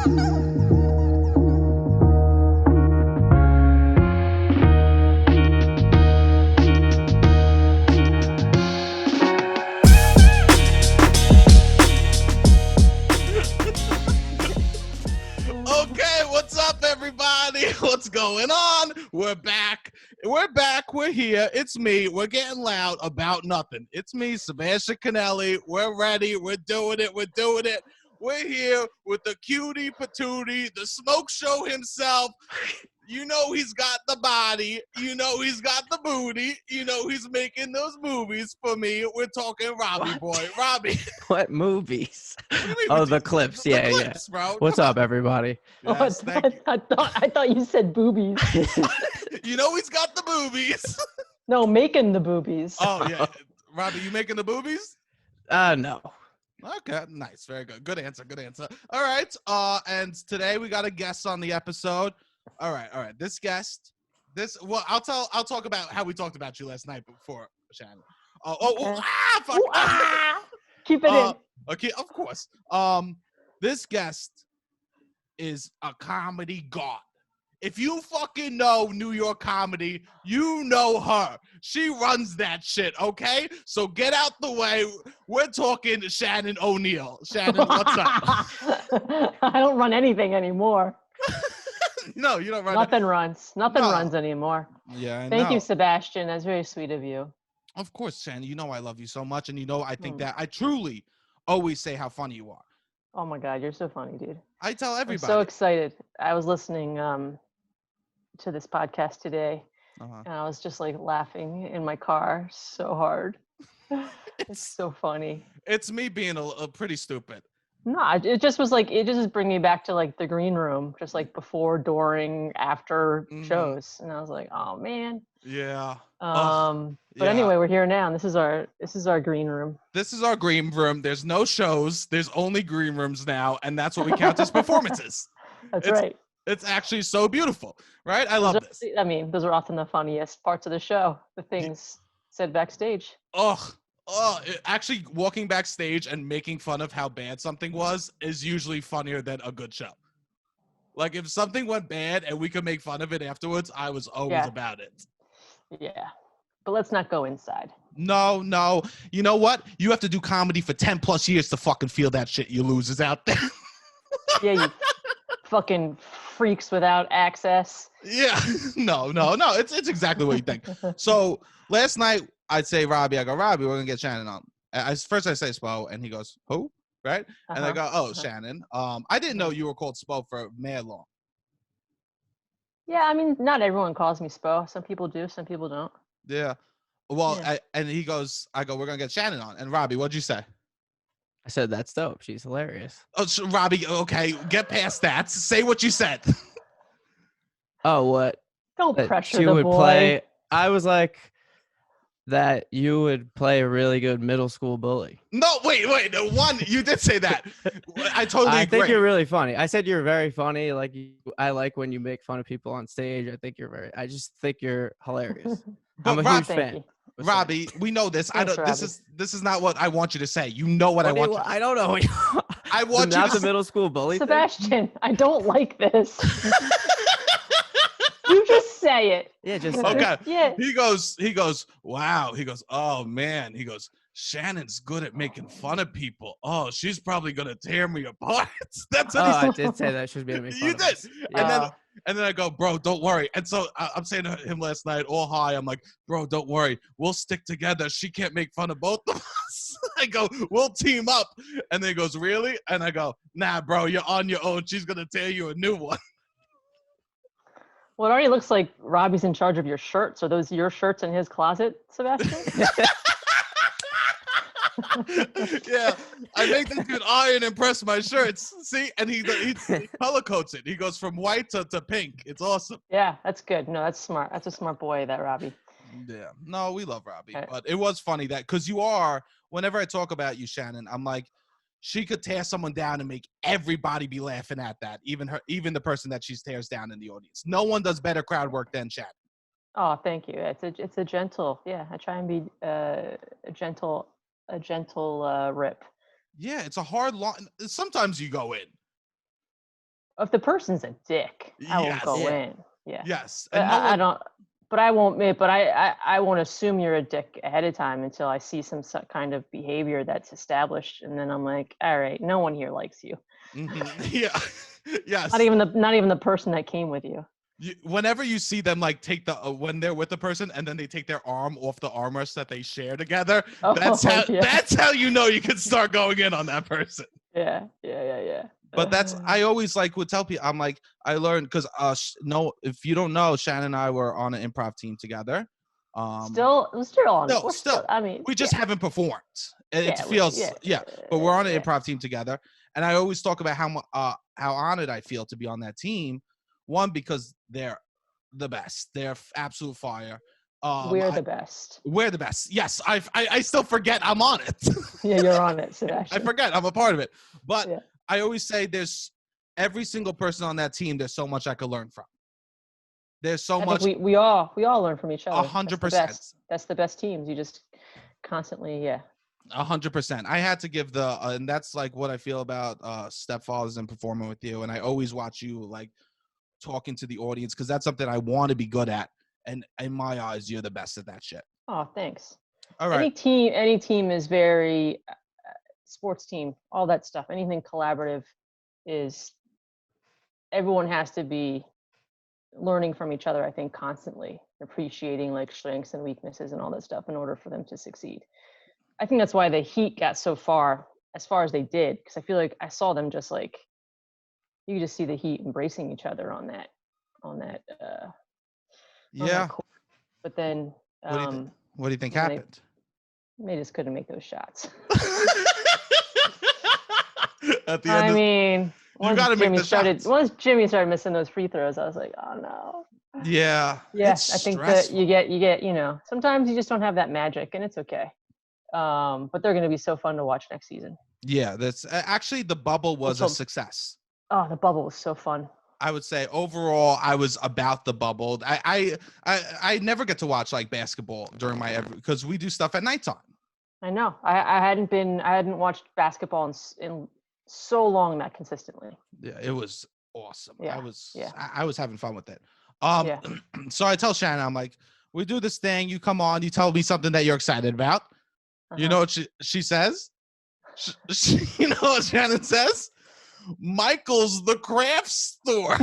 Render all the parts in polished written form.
Okay, what's up, everybody? What's going on? We're back. We're here. It's me. We're getting loud about nothing. It's me, Sebastian Canelli. We're ready. We're doing it. We're here with the cutie patootie, the smoke show himself. You know he's got the body. You know he's got the booty. You know he's making those movies for me. We're talking Robbie, What? boy. Robbie. What movies? What do you mean Oh, with the clips. The Yeah, clips, bro. What's Come up, everybody? Yes, thank you. I thought you said boobies. You know he's got the boobies. No, making the boobies. Oh, yeah. Robbie, you making the boobies? No. Okay, nice. Very good. Good answer. All right. And today we got a guest on the episode. All right. This guest, I'll talk about how we talked about you last night before, Shannon. Okay. Fuck. Ooh, keep it in. Okay, of course. This guest is a comedy god. If you fucking know New York comedy, you know her. She runs that shit, okay? So get out the way. We're talking Shannon O'Neill. Shannon, what's up? I don't run anything anymore. No, you don't run. Nothing runs. Nothing runs anymore. Yeah, I Thank know. you, Sebastian. That's very sweet of you. Of course, Shannon. You know I love you so much, and you know I think that I truly always say how funny you are. Oh my God, you're so funny, dude. I tell everybody. I'm so excited. I was listening to this podcast today, and I was just like laughing in my car so hard. It's so funny. It's me being a pretty stupid. No, it just was like, it just bring me back to like the green room, just like before, during, after shows. And I was like, oh man. Yeah. But anyway, we're here now, and this is our green room. This is our green room. There's no shows. There's only green rooms now, and that's what we count as performances. That's right. It's actually so beautiful, right? I love this. I mean, those are often the funniest parts of the show, the things said backstage. Actually walking backstage and making fun of how bad something was is usually funnier than a good show. Like if something went bad and we could make fun of it afterwards, I was always about it. Yeah. But let's not go inside. No. You know what? You have to do comedy for 10 plus years to fucking feel that shit, you losers out there. Yeah, you fucking freaks without access. Yeah. No. It's exactly what you think. So last night I'd say Robbie, we're gonna get Shannon on. First I say Spo, and he goes, who? Right? And I go, Shannon. I didn't know you were called Spo for mad long. Yeah, I mean, not everyone calls me Spo. Some people do, some people don't. Yeah. Well, and he goes, we're gonna get Shannon on. And Robbie, what'd you say? I said that's dope. She's hilarious. Oh, so Robbie, okay, get past that. Say what you said. Oh, what? Don't pressure she the would boy. Play. I was like that. You would play a really good middle school bully. No, wait. No, one, you did say that. I totally agree. I think you're really funny. I said you're very funny. Like I like when you make fun of people on stage. I just think you're hilarious. I'm a huge fan. Robbie, we know this. Thanks, This is not what I want you to say. You know what I want you to say. I don't know. I want you not to the middle school bully. Sebastian, I don't like this. You just say it. Yeah, just okay. Yeah. He goes, wow. He goes, oh man. He goes, Shannon's good at making fun of people. Oh, she's probably gonna tear me apart. That's what he said. I did say that. She's making me fun. You did. Yeah. And then I go, bro, don't worry. And so I'm saying to him last night, all high, I'm like, bro, don't worry. We'll stick together. She can't make fun of both of us. I go, we'll team up. And then he goes, really? And I go, nah, bro, you're on your own. She's going to tear you a new one. Well, it already looks like Robbie's in charge of your shirts. Are those your shirts in his closet, Sebastian? Yeah, I make this dude iron and press my shirts. See, and he color coats it. He goes from white to pink. It's awesome. Yeah, that's good. No, that's smart. That's a smart boy, that Robbie. Yeah, no, we love Robbie, but it was funny that because you are. Whenever I talk about you, Shannon, I'm like, she could tear someone down and make everybody be laughing at that, even the person that she tears down in the audience. No one does better crowd work than Shannon. Oh, thank you. It's a gentle. Yeah, I try and be a gentle rip. Yeah, it's a hard line. Sometimes you go in. If the person's a dick, I will Yes. go Yeah. in. Yeah. Yes. But And no I one, don't. But I won't. But I won't assume you're a dick ahead of time until I see some kind of behavior that's established, and then I'm like, all right, no one here likes you. yeah. Yes. Not even the person that came with you. Whenever you see them like take the when they're with the person and then they take their arm off the armrest that they share together, Oh, yeah. that's how you know you can start going in on that person. Yeah. But I always like would tell people, I'm like, I learned because if you don't know, Shannon and I were on an improv team together. Still on. No, We're still. I mean, We just haven't performed. It Yeah, feels but we're on an yeah. improv team together, and I always talk about how honored I feel to be on that team. One, because they're the best. They're absolute fire. We're the best. We're the best. Yes, I still forget I'm on it. Yeah, you're on it, Sebastian. I forget I'm a part of it. But Yeah. I always say there's every single person on that team. There's so much I could learn from. There's so much. We all learn from each other. 100%. That's the best teams. You just constantly, 100%. I had to give and that's like what I feel about Stepfathers and performing with you. And I always watch you like talking to the audience because that's something I want to be good at. And in my eyes, you're the best at that shit. Oh, thanks. All right. Any team is very sports team, all that stuff. Anything collaborative is everyone has to be learning from each other, I think, constantly appreciating like strengths and weaknesses and all that stuff in order for them to succeed. I think that's why the Heat got so far as they did, because I feel like I saw them just like you could just see the Heat embracing each other on that yeah. But then what do you think happened? They just couldn't make those shots. At the end, once Jimmy started missing those free throws, I was like, oh no. Yeah. I think that you get, sometimes you just don't have that magic, and it's okay. But they're going to be so fun to watch next season. Yeah, that's actually the bubble was a success. Oh, the bubble was so fun. I would say overall, I was about the bubble. I never get to watch like basketball during because we do stuff at nighttime. I know. I hadn't watched basketball in so long, that consistently. Yeah, it was awesome. Yeah. I was having fun with it. So I tell Shannon, I'm like, we do this thing. You come on, you tell me something that you're excited about. You know what she says? You know what Shannon says? Michael's the craft store.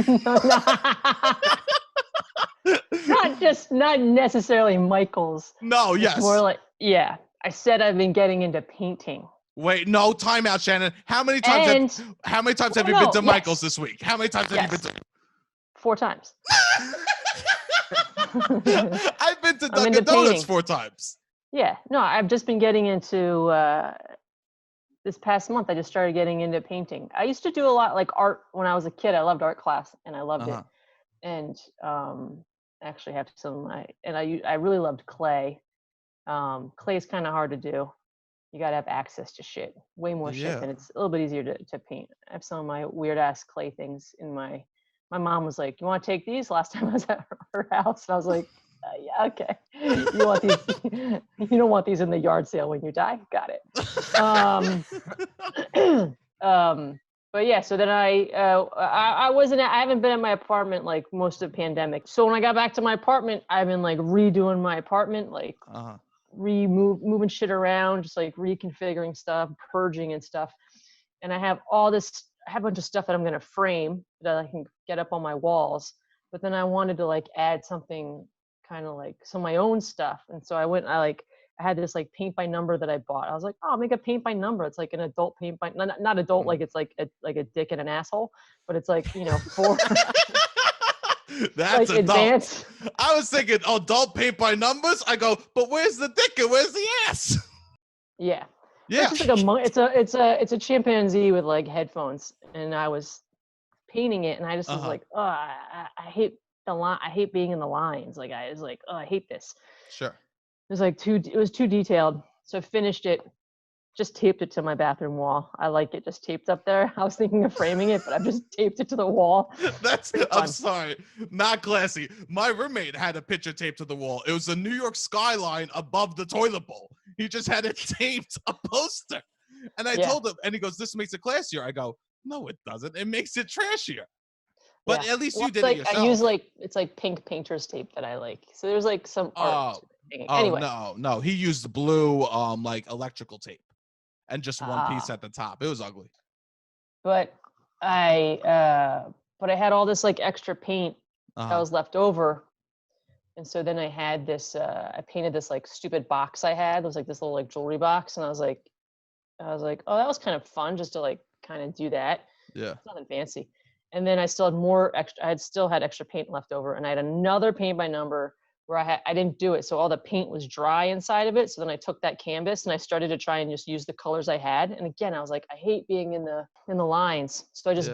Not necessarily Michael's. No, yes. It's more like, I said I've been getting into painting. Wait, no, time out, Shannon. How many times have you been to Michael's this week? How many times have you been to 4 times. I've been to Dunkin' Donuts 4 times. Yeah, no, I've just been getting into this past month. I just started getting into painting. I used to do a lot like art when I was a kid. I loved art class and I loved it. And I actually have I really loved clay. Clay is kind of hard to do. You got to have access to shit, way more shit, and it's a little bit easier to paint. I have some of my weird ass clay things in my mom was like, you want to take these? Last time I was at her house, and I was like, yeah, okay. You want these? You don't want these in the yard sale when you die? Got it. But yeah, so then I haven't been at my apartment like most of the pandemic. So when I got back to my apartment, I've been like redoing my apartment, like moving shit around, just like reconfiguring stuff, purging and stuff. And I have a bunch of stuff that I'm going to frame that I can get up on my walls. But then I wanted to like add something kind of like some of my own stuff. And so I had this like paint by number that I bought. I was like, oh, I'll make a paint by number. It's like an adult paint by, not adult, like it's like a dick and an asshole, but it's like, for that's like advanced. I was thinking adult paint by numbers. I go, but where's the dick and where's the ass? Yeah. Yeah. It's like it's a chimpanzee with like headphones, and I was painting it, and I just was like, oh, I hate the line. I hate being in the lines. Like I was like, oh, I hate this. Sure. It was too detailed. So I finished it, just taped it to my bathroom wall. I like it just taped up there. I was thinking of framing it, but I've just taped it to the wall. I'm sorry, not classy. My roommate had a picture taped to the wall. It was a New York skyline above the toilet bowl. He just had it taped, a poster. And I told him, and he goes, this makes it classier. I go, no, it doesn't. It makes it trashier. But Yeah. at least Well, you did like, it yourself. I use it's like pink painter's tape that I like. So there's like some art. Anyway. No. He used blue, like electrical tape, and just one piece at the top. It was ugly. But I had all this like extra paint that was left over. And so then I had this, I painted this like stupid box I had. It was like this little like jewelry box. And I was like, oh, that was kind of fun just to like kind of do that. Yeah. It's nothing fancy. And then I still had more extra, I still had extra paint left over. And I had another paint by number where I didn't do it. So all the paint was dry inside of it. So then I took that canvas and I started to try and just use the colors I had. And again, I was like, I hate being in the lines. So I just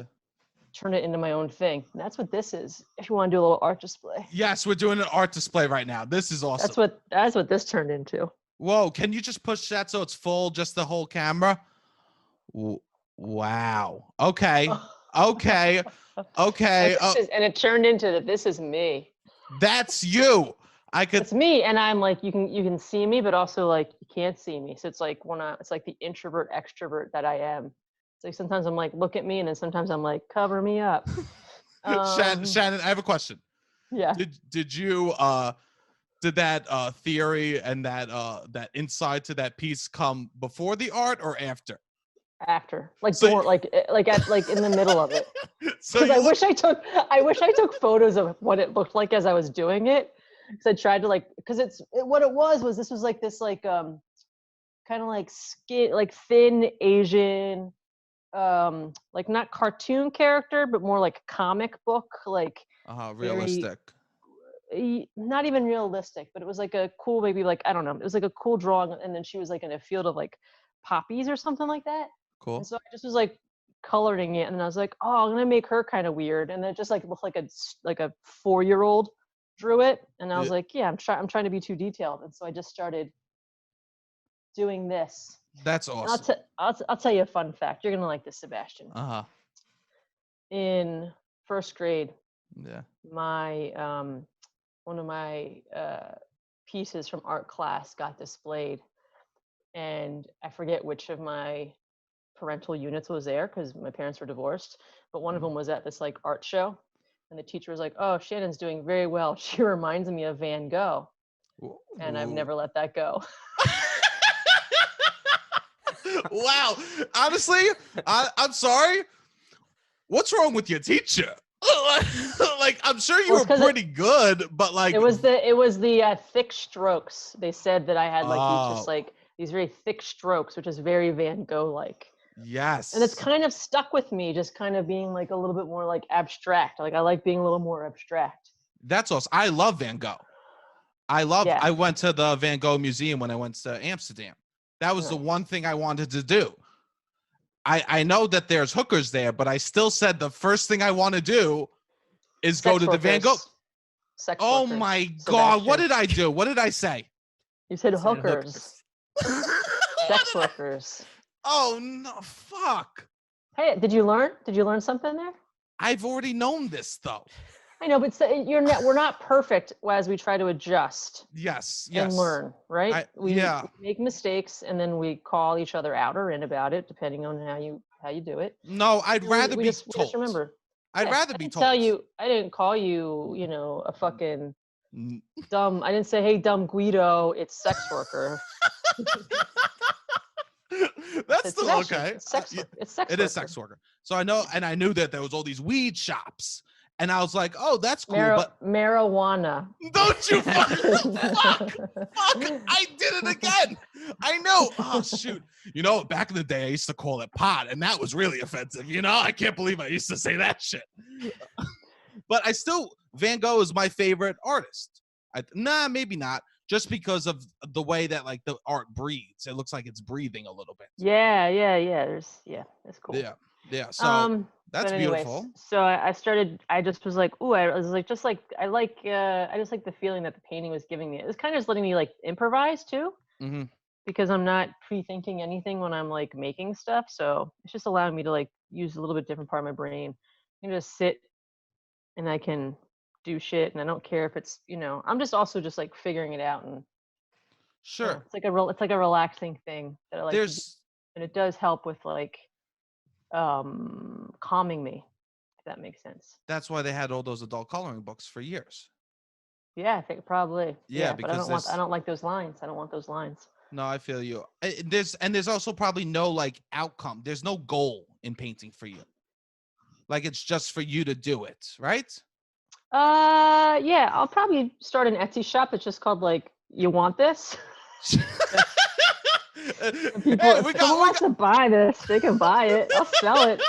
turned it into my own thing. And that's what this is. If you want to do a little art display. Yes, we're doing an art display right now. This is awesome. That's what this turned into. Whoa, can you just push that so it's full, just the whole camera? Wow. Okay. Okay. Okay. And it turned into that this is me. That's you. It's me, and I'm like, you can see me, but also like you can't see me. So it's like it's like the introvert extrovert that I am. It's like sometimes I'm like, look at me, and then sometimes I'm like, cover me up. Shannon, I have a question. Yeah. Did you did that theory and that insight to that piece come before the art or after? After, like, so, like in the middle of it. So I wish I took photos of what it looked like as I was doing it. Because I tried to like, because what it was this was like this like kind of like skin, like thin Asian, like not cartoon character, but more like comic book, like realistic. Not even realistic, but it was like a cool, maybe like, I don't know, it was like a cool drawing, and then she was like in a field of like poppies or something like that. Cool. And so I just was like coloring it, and I was like, oh, I'm gonna make her kind of weird, and then it just like looked like a 4-year-old drew it, and I was like, yeah, I'm trying to be too detailed, and so I just started doing this. That's awesome. I'll tell you a fun fact. You're gonna like this, Sebastian. In first grade, my one of my pieces from art class got displayed, and I forget which of my parental units was there because my parents were divorced, but one of them was at this like art show, and the teacher was like, oh, Shannon's doing very well. She reminds me of Van Gogh. Ooh. And I've never let that go. Wow. Honestly, I'm sorry. What's wrong with your teacher? Like, I'm sure you were pretty good, but like it was the thick strokes. They said that I had like these very thick strokes, which is very Van Gogh like. Yes. And it's kind of stuck with me, just kind of being like a little bit more like abstract. Like I like being a little more abstract. That's awesome. I love Van Gogh. I went to the Van Gogh Museum when I went to Amsterdam. That was the one thing I wanted to do. I know that there's hookers there, but I still said the first thing I want to do is go to the Van Gogh. Oh my God. What did I do? What did I say? You said hookers. Sex workers. Oh no, fuck. Hey, did you learn something there? I've already known this though. I know, but we're not perfect as we try to adjust. Yes. And learn, right? We make mistakes, and then we call each other out or in about it, depending on how you do it. No, I'd rather be told. Just remember. I'd rather be told. I didn't call you, a fucking dumb. I didn't say, hey, dumb Guido, it's sex worker. That's still okay. It's sex worker. It is sex worker. So I know, and I knew that there was all these weed shops, and I was like, oh, that's cool. But marijuana. Don't you fuck! I did it again. I know. Oh shoot. Back in the day, I used to call it pot, and that was really offensive. I can't believe I used to say that shit. But Van Gogh is my favorite artist. Maybe not. Just because of the way that like the art breathes. It looks like it's breathing a little bit. Yeah. That's cool. Yeah. So that's beautiful. So I just was like, ooh, I just like the feeling that the painting was giving me. It was kind of just letting me like improvise too. Mm-hmm. Because I'm not pre-thinking anything when I'm like making stuff. So it's just allowing me to like use a little bit different part of my brain. I can just sit and I can do shit, and I don't care if it's I'm just also just like figuring it out, and sure, it's like a relaxing thing that I like to do, and it does help with like calming me. I that makes sense. That's why they had all those adult coloring books for years. Yeah, I think probably. Yeah, but I don't like those lines. I don't want those lines. No, I feel you. There's also probably no like outcome. There's no goal in painting for you. Like it's just for you to do it, right? Yeah, I'll probably start an Etsy shop that's just called like "You Want This." People, if someone wants to buy this, they can buy it. I'll sell it.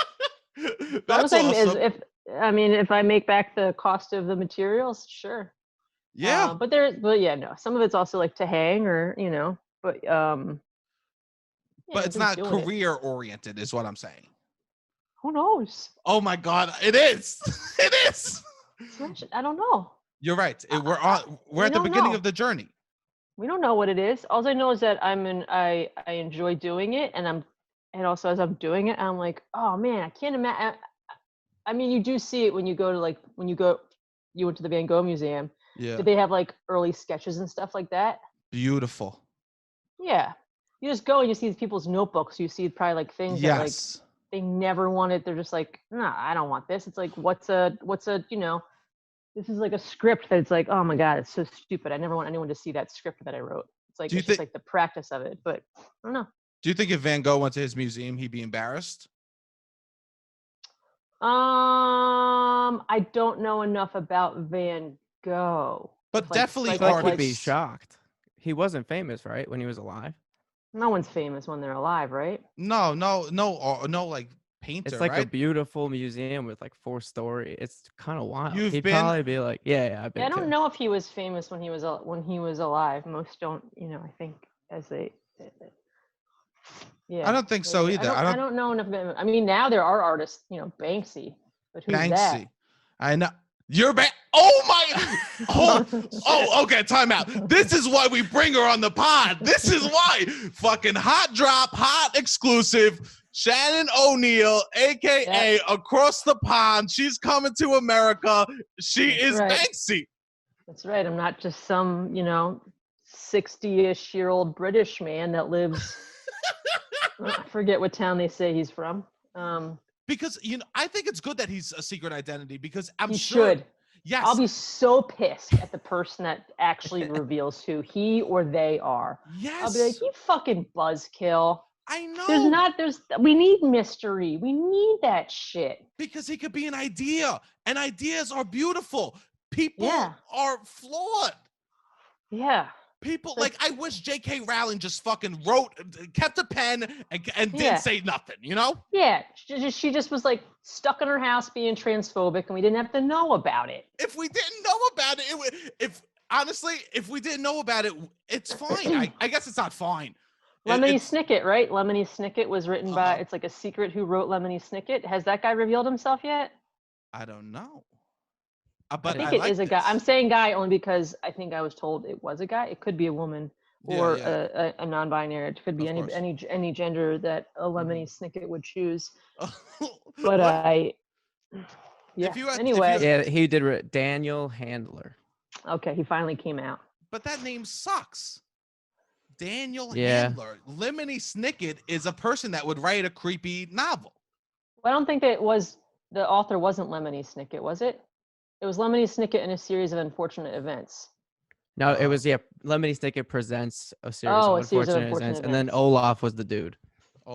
That's awesome. If I make back the cost of the materials, sure. Yeah. But yeah, no. Some of it's also like to hang or but but it's not career oriented, is what I'm saying. Who knows? Oh my God, it is. It is. I don't know. You're right. We're at the beginning of the journey. We don't know what it is. All I know is that I enjoy doing it, and also as I'm doing it, I'm like, oh man, I can't imagine. I mean, you do see it when you go to you went to the Van Gogh Museum. Yeah. Did they have like early sketches and stuff like that? Beautiful. Yeah. You just go and you see people's notebooks. You see probably like things that like they never wanted. They're just like, nah, I don't want this. It's like, what's a this is like a script that's like, oh my God, it's so stupid. I never want anyone to see that script that I wrote. It's like, just like the practice of it, but I don't know. Do you think if Van Gogh went to his museum, he'd be embarrassed? I don't know enough about Van Gogh. But definitely I would be shocked. He wasn't famous, right, when he was alive? No one's famous when they're alive, right? No, like painter. It's like right? a beautiful museum with like 4-story. It's kind of wild. He'd probably be like, yeah, I've been. I don't know if he was famous when he was alive. Most don't, I think as they. Yeah. I don't think so either. I don't know enough about him. I mean, now there are artists, Banksy, but who's that? I know. You're back. Oh my! Oh, okay. Time out. This is why we bring her on the pod. This is why. Fucking hot drop, hot exclusive. Shannon O'Neill, aka across the pond. She's coming to America. She is Banksy. That's right. I'm not just some, 60-ish-year-old British man that lives. I forget what town they say he's from. Because I think it's good that he's a secret identity because I'm he sure. Should. Yes. I'll be so pissed at the person that actually reveals who he or they are. Yes. I'll be like, you fucking buzzkill. I know. We need mystery. We need that shit. Because he could be an idea, and ideas are beautiful. People are flawed. Yeah. People I wish J.K. Rowling just fucking kept a pen and didn't say nothing, Yeah, she just was like stuck in her house being transphobic, and we didn't have to know about it. If we didn't know about it, if we didn't know about it, it's fine. I guess it's not fine. Lemony Snicket, right? Lemony Snicket was written by. It's like a secret who wrote Lemony Snicket. Has that guy revealed himself yet? I don't know. But I think it is a guy. I'm saying guy only because I think I was told it was a guy. It could be a woman or a non-binary. It could be any gender that a Lemony Snicket would choose. But he did Daniel Handler. Okay, he finally came out. But that name sucks. Daniel Handler. Lemony Snicket is a person that would write a creepy novel. Well, I don't think that the author wasn't Lemony Snicket, was it? It was Lemony Snicket in a series of unfortunate events. No, it was Lemony Snicket presents a series of unfortunate events, and then Olaf was the dude.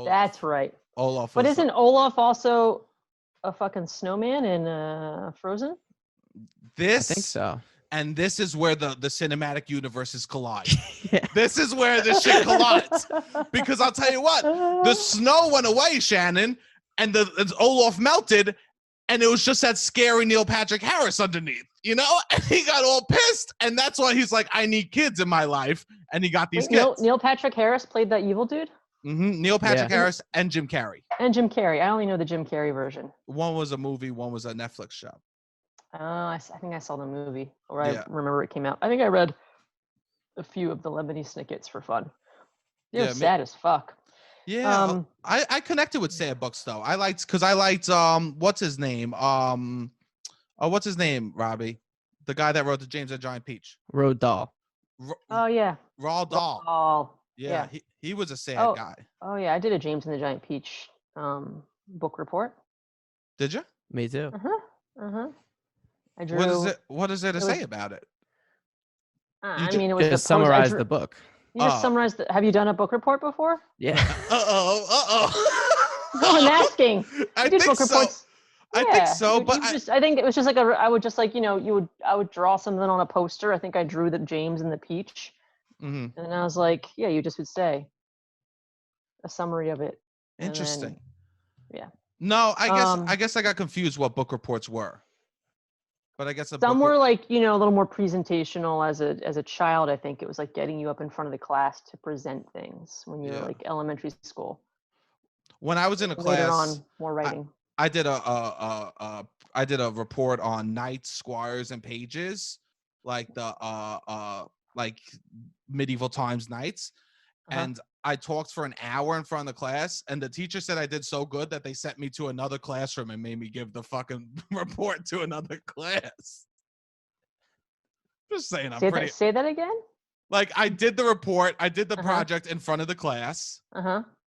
That's right. Olaf. But isn't Olaf also a fucking snowman in Frozen? I think so. And this is where the cinematic universes collide. This is where this shit collides. Because I'll tell you what, the snow went away, Shannon, and Olaf melted. And it was just that scary Neil Patrick Harris underneath, And he got all pissed. And that's why he's like, I need kids in my life. And he got these kids. Neil Patrick Harris played that evil dude? Mm-hmm. Neil Patrick Harris and Jim Carrey. I only know the Jim Carrey version. One was a movie. One was a Netflix show. I think I saw the movie. Or I remember it came out. I think I read a few of the Lemony Snickets for fun. They're sad as fuck. Yeah, I connected with sad books though. I liked what's his name? What's his name, Robbie? The guy that wrote the James and Giant Peach. Roald Dahl. Roald Dahl. Yeah, he was a sad guy. Oh yeah, I did a James and the Giant Peach book report. Did you? Me too. Uh-huh. I drew. What is there to say about it? I mean, it was just summarize the book. You just summarized. Have you done a book report before? Yeah. No, I'm asking. I think book so. Reports. I think so, but I think it was just like I would just like I would draw something on a poster. I think I drew the James and the peach, and I was like, yeah, you just would say a summary of it. Interesting. Yeah. No, I guess I got confused what book reports were. But I guess some were like, a little more presentational as a child. I think it was like getting you up in front of the class to present things when you were like elementary school. When I was in a class, later on, more writing. I did a report on knights, squires, and pages, like the like medieval times knights, and I talked for an hour in front of the class, and the teacher said I did so good that they sent me to another classroom and made me give the fucking report to another class. Just saying, Say that again? Like, I did the report, I did the project in front of the class,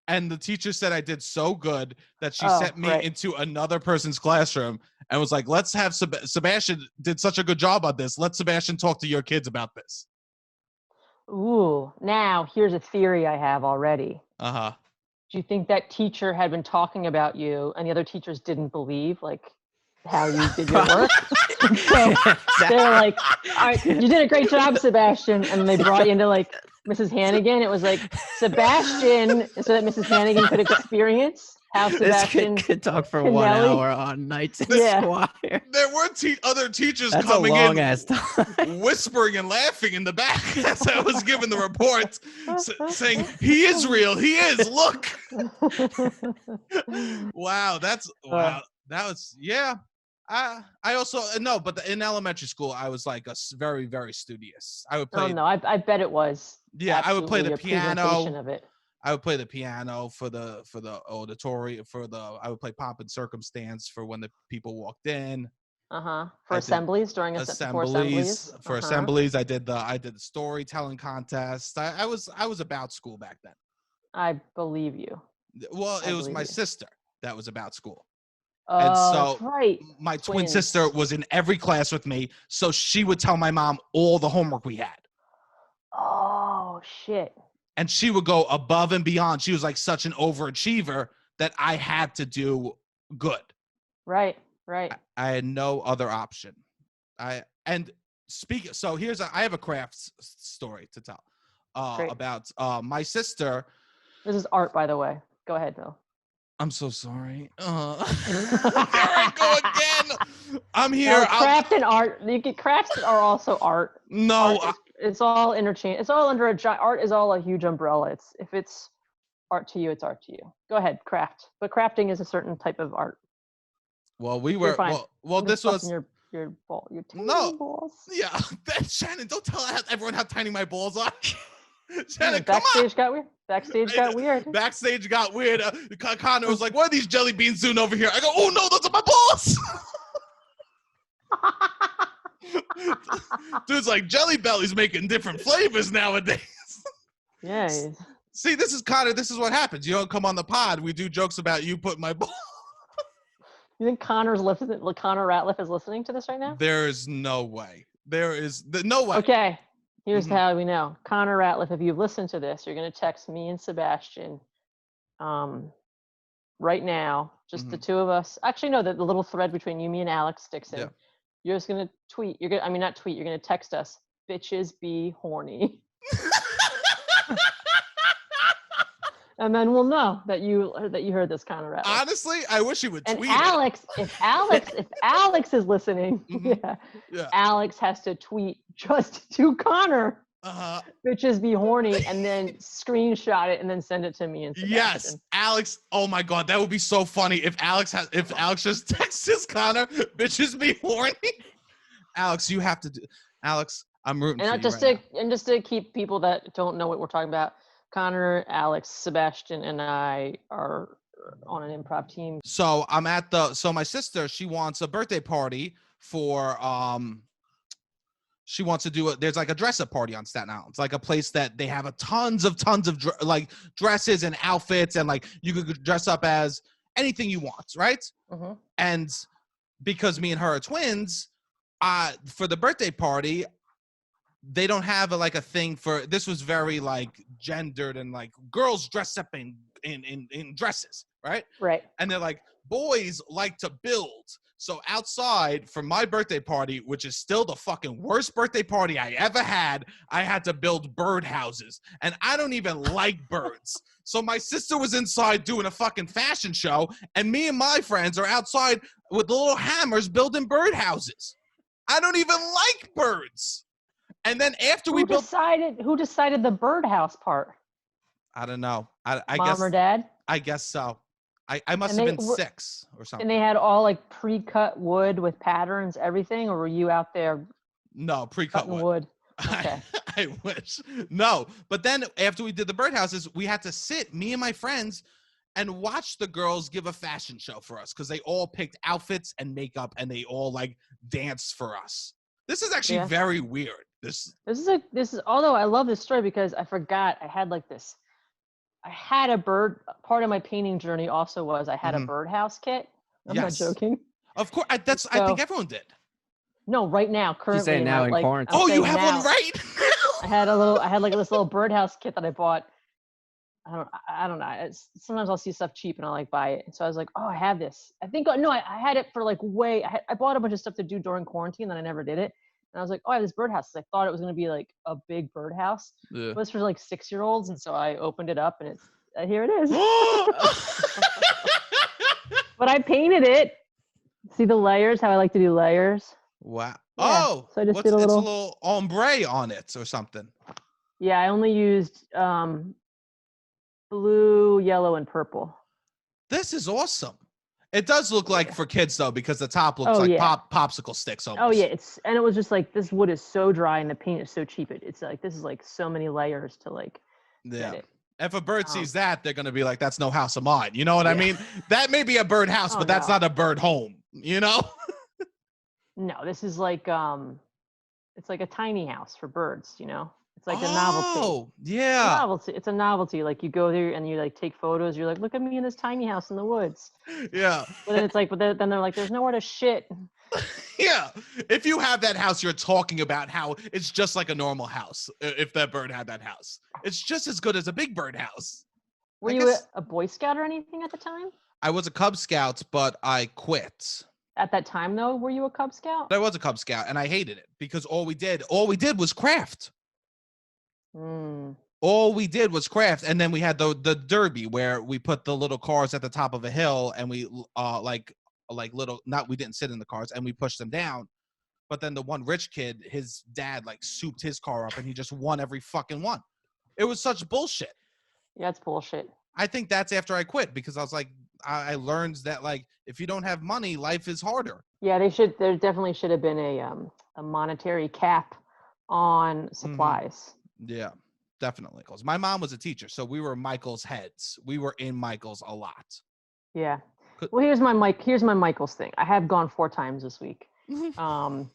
and the teacher said I did so good that she sent me into another person's classroom and was like, let's have Sebastian did such a good job on this. Let Sebastian talk to your kids about this. Ooh, now here's a theory I have already. Do you think that teacher had been talking about you and the other teachers didn't believe like how you did your work? So they were like, all right, you did a great job, Sebastian. And they brought you into like Mrs. Hannigan. It was like Sebastian, so that Mrs. Hannigan could experience how Sebastian could talk for 1 hour on Knights and Squire. There were other teachers That's coming a long in, ass time. whispering and laughing in the back as I was giving the report, saying, "He is real. He is. Look." Wow, that was I also no, but in elementary school I was like a very, very studious. I would play. Oh no, I bet it was. Yeah, I would play the piano. Of it. I would play the piano for the auditory I would play pomp and circumstance for when the people walked in. For assemblies during assemblies. For assemblies, I did the storytelling contest. I was about school back then. I believe you. Well, it was my sister that was about school. Oh, and so right. My twin sister was in every class with me, so she would tell my mom all the homework we had. Oh shit. And she would go above and beyond. She was like such an overachiever that I had to do good. Right. I had no other option. I have a crafts story to tell about my sister. This is art, by the way. Go ahead, Bill. I'm so sorry. There I go again. I'm here. No, craft and art. Crafts are also art. No. It's all interchange. It's all under art is all a huge umbrella. If it's art to you, it's art to you. Go ahead, craft. But crafting is a certain type of art. Well, we were well this was your ball, your tiny balls. Yeah, Shannon, don't tell everyone how tiny my balls are. Shannon, backstage got weird. Backstage got weird. Connor was like, "What are these jelly beans doing over here?" I go, "Oh no, those are my balls." Dude's like, Jelly Belly's making different flavors nowadays. Yeah. See, this is Connor. This is what happens. You don't come on the pod. We do jokes about you putting my balls. You think Connor Ratliff is listening to this right now? There is no way. No way. Okay. Here's how we know. Connor Ratliff, if you've listened to this, you're going to text me and Sebastian right now. Just the two of us. Actually, no, the little thread between you, me, and Alex Dixon. Yeah. You're just going to tweet. You're going to text us, bitches be horny. And then we'll know that you heard this kind of rap. Honestly, I wish you would tweet if Alex is listening, Alex has to tweet just to Connor. Bitches be horny, and then screenshot it and then send it to me. And yes, Alex. Oh my God, that would be so funny if Alex just texts Connor, bitches be horny. Alex, you have to do. Alex, I'm rooting for you. And just to keep people that don't know what we're talking about. Connor, Alex, Sebastian, and I are on an improv team. So my sister, she wants a birthday party for, she wants to do there's like a dress up party on Staten Island. It's like a place that they have tons of like dresses and outfits, and like you could dress up as anything you want, right? And because me and her are twins, for the birthday party, they don't have a thing for, this was very like gendered and like girls dress up in dresses, right? Right. And they're like, boys like to build. So outside for my birthday party, which is still the fucking worst birthday party I ever had, I had to build birdhouses. And I don't even like birds. So my sister was inside doing a fucking fashion show, and me and my friends are outside with little hammers building birdhouses. I don't even like birds. And then after who decided the birdhouse part? I don't know. I Mom guess, or dad? I guess so. I must have been 6 or something. And they had all like pre-cut wood with patterns, everything, or were you out there? No, pre-cut wood. Okay. I wish. No, but then after we did the birdhouses, we had to sit, me and my friends, and watch the girls give a fashion show for us because they all picked outfits and makeup and they all like danced for us. This is actually very weird. This is although I love this story because I forgot I had like this. I had a bird. Part of my painting journey also was I had a birdhouse kit. I'm not joking. Of course, I think everyone did. No, right now, currently. She's saying now in quarantine. Oh, you have one right now. I had like this little birdhouse kit that I bought. I don't know. Sometimes I'll see stuff cheap and I'll like buy it. And so I was like, oh, I have this. I think no, I had it for like I bought a bunch of stuff to do during quarantine, then I never did it. And I was like, oh, I have this birdhouse. I thought it was going to be like a big birdhouse. Yeah. It was for like 6-year-olds. And so I opened it up and it's, here it is. But I painted it. See the layers, how I like to do layers. Wow. Yeah. Oh, so I just did a little, it's a little ombre on it or something. Yeah, I only used blue, yellow, and purple. This is awesome. It does look like for kids though, because the top looks like popsicle sticks almost. Oh yeah, it was just like this wood is so dry and the paint is so cheap. It's like this is like so many layers to like get it. If a bird sees that, they're gonna be like, "That's no house of mine." You know what I mean? That may be a bird house, but that's not a bird home. You know? No, this is like it's like a tiny house for birds. You know? It's like a novelty. Oh, yeah. It's a novelty. Like you go there and you like take photos. You're like, look at me in this tiny house in the woods. Yeah. But then it's like, then they're like, there's nowhere to shit. Yeah. If you have that house, you're talking about how it's just like a normal house. If that bird had that house, it's just as good as a big bird house. Were you a Boy Scout or anything at the time? I was a Cub Scout, but I quit. At that time, though, were you a Cub Scout? I was a Cub Scout, and I hated it because all we did was craft. All we did was craft, and then we had the derby where we put the little cars at the top of a hill, and we we didn't sit in the cars, and we pushed them down. But then the one rich kid, his dad like souped his car up, and he just won every fucking one. It was such bullshit. Yeah, it's bullshit. I think that's after I quit because I was like, I learned that like if you don't have money, life is harder. Yeah, there definitely should have been a monetary cap on supplies. Yeah, definitely. Because my mom was a teacher, so we were Michael's heads. We were in Michael's a lot. Yeah. Well, here's my Michael's thing. I have gone 4 times this week. But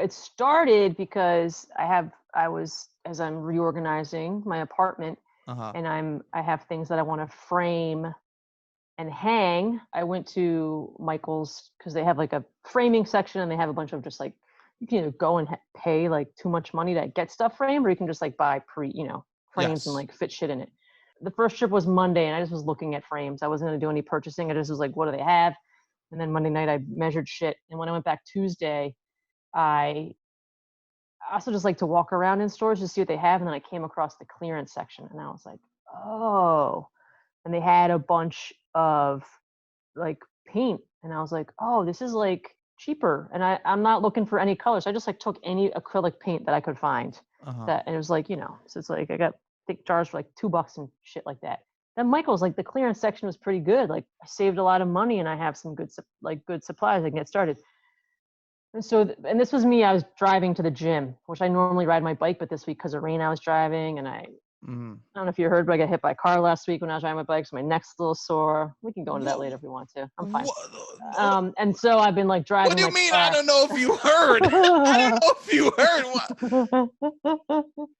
it started because as I'm reorganizing my apartment and I have things that I want to frame and hang. I went to Michael's because they have like a framing section and they have a bunch of just like, you can either go and pay like too much money to get stuff framed, or you can just like buy frames and like fit shit in it. The first trip was Monday and I just was looking at frames. I wasn't going to do any purchasing. I just was like, what do they have? And then Monday night I measured shit. And when I went back Tuesday, I also just like to walk around in stores to see what they have. And then I came across the clearance section and I was like, oh, and they had a bunch of like paint. And I was like, oh, this is like cheaper. And I'm not looking for any colors. I just like took any acrylic paint that I could find and it was like, so it's like, I got thick jars for like $2 and shit like that. Then Michael's like the clearance section was pretty good. Like I saved a lot of money and I have some good supplies. I can get started. And so, and this was me, I was driving to the gym, which I normally ride my bike, but this week because of rain, I was driving and I don't know if you heard, but I got hit by a car last week when I was riding my bike. So my neck's a little sore. We can go into that later if we want to. I'm fine. And so I've been like driving. What do you mean? I don't know if you heard. I don't know if you heard.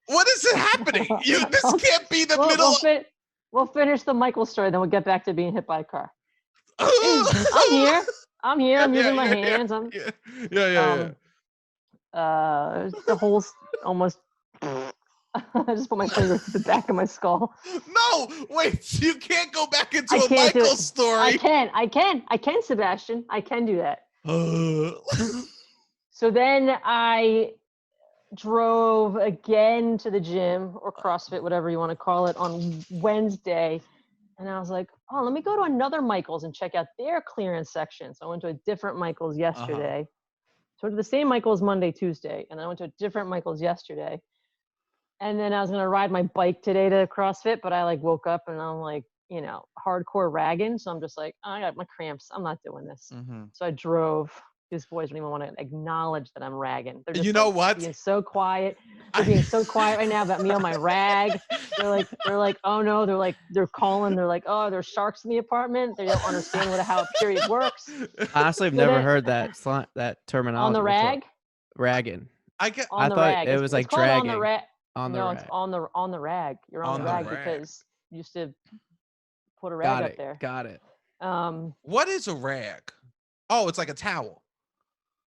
What is happening? This can't be the middle. We'll finish the Michael story, then we'll get back to being hit by a car. I'm here. I'm here. I'm using my hands. I'm. Yeah. The whole almost. I just put my finger to the back of my skull. No, wait. You can't go back into I a can't do Michael it. story. I can, Sebastian. I can do that. So then I drove again to the gym or CrossFit, whatever you want to call it, on Wednesday. And I was like, oh, let me go to another Michael's and check out their clearance section. So I went to a different Michael's yesterday. So I went to the same Michael's Monday, Tuesday. And I went to a different Michael's yesterday. And then I was going to ride my bike today to CrossFit, but I like woke up and I'm like, hardcore ragging. So I'm just like, I got my cramps. I'm not doing this. So I drove. These boys don't even want to acknowledge that I'm ragging. They're just what? Being so quiet. They're being so quiet right now about me on my rag. They're like, oh no. They're calling. They're like, oh, there's sharks in the apartment. They don't understand how a period works. Honestly, I've never heard that terminology. On the rag? Ragging. I thought rag. it was like it's called dragging. On the rag. No, it's on the rag. You're on the rag because you used to put a rag up there. Got it. What is a rag? Oh, it's like a towel.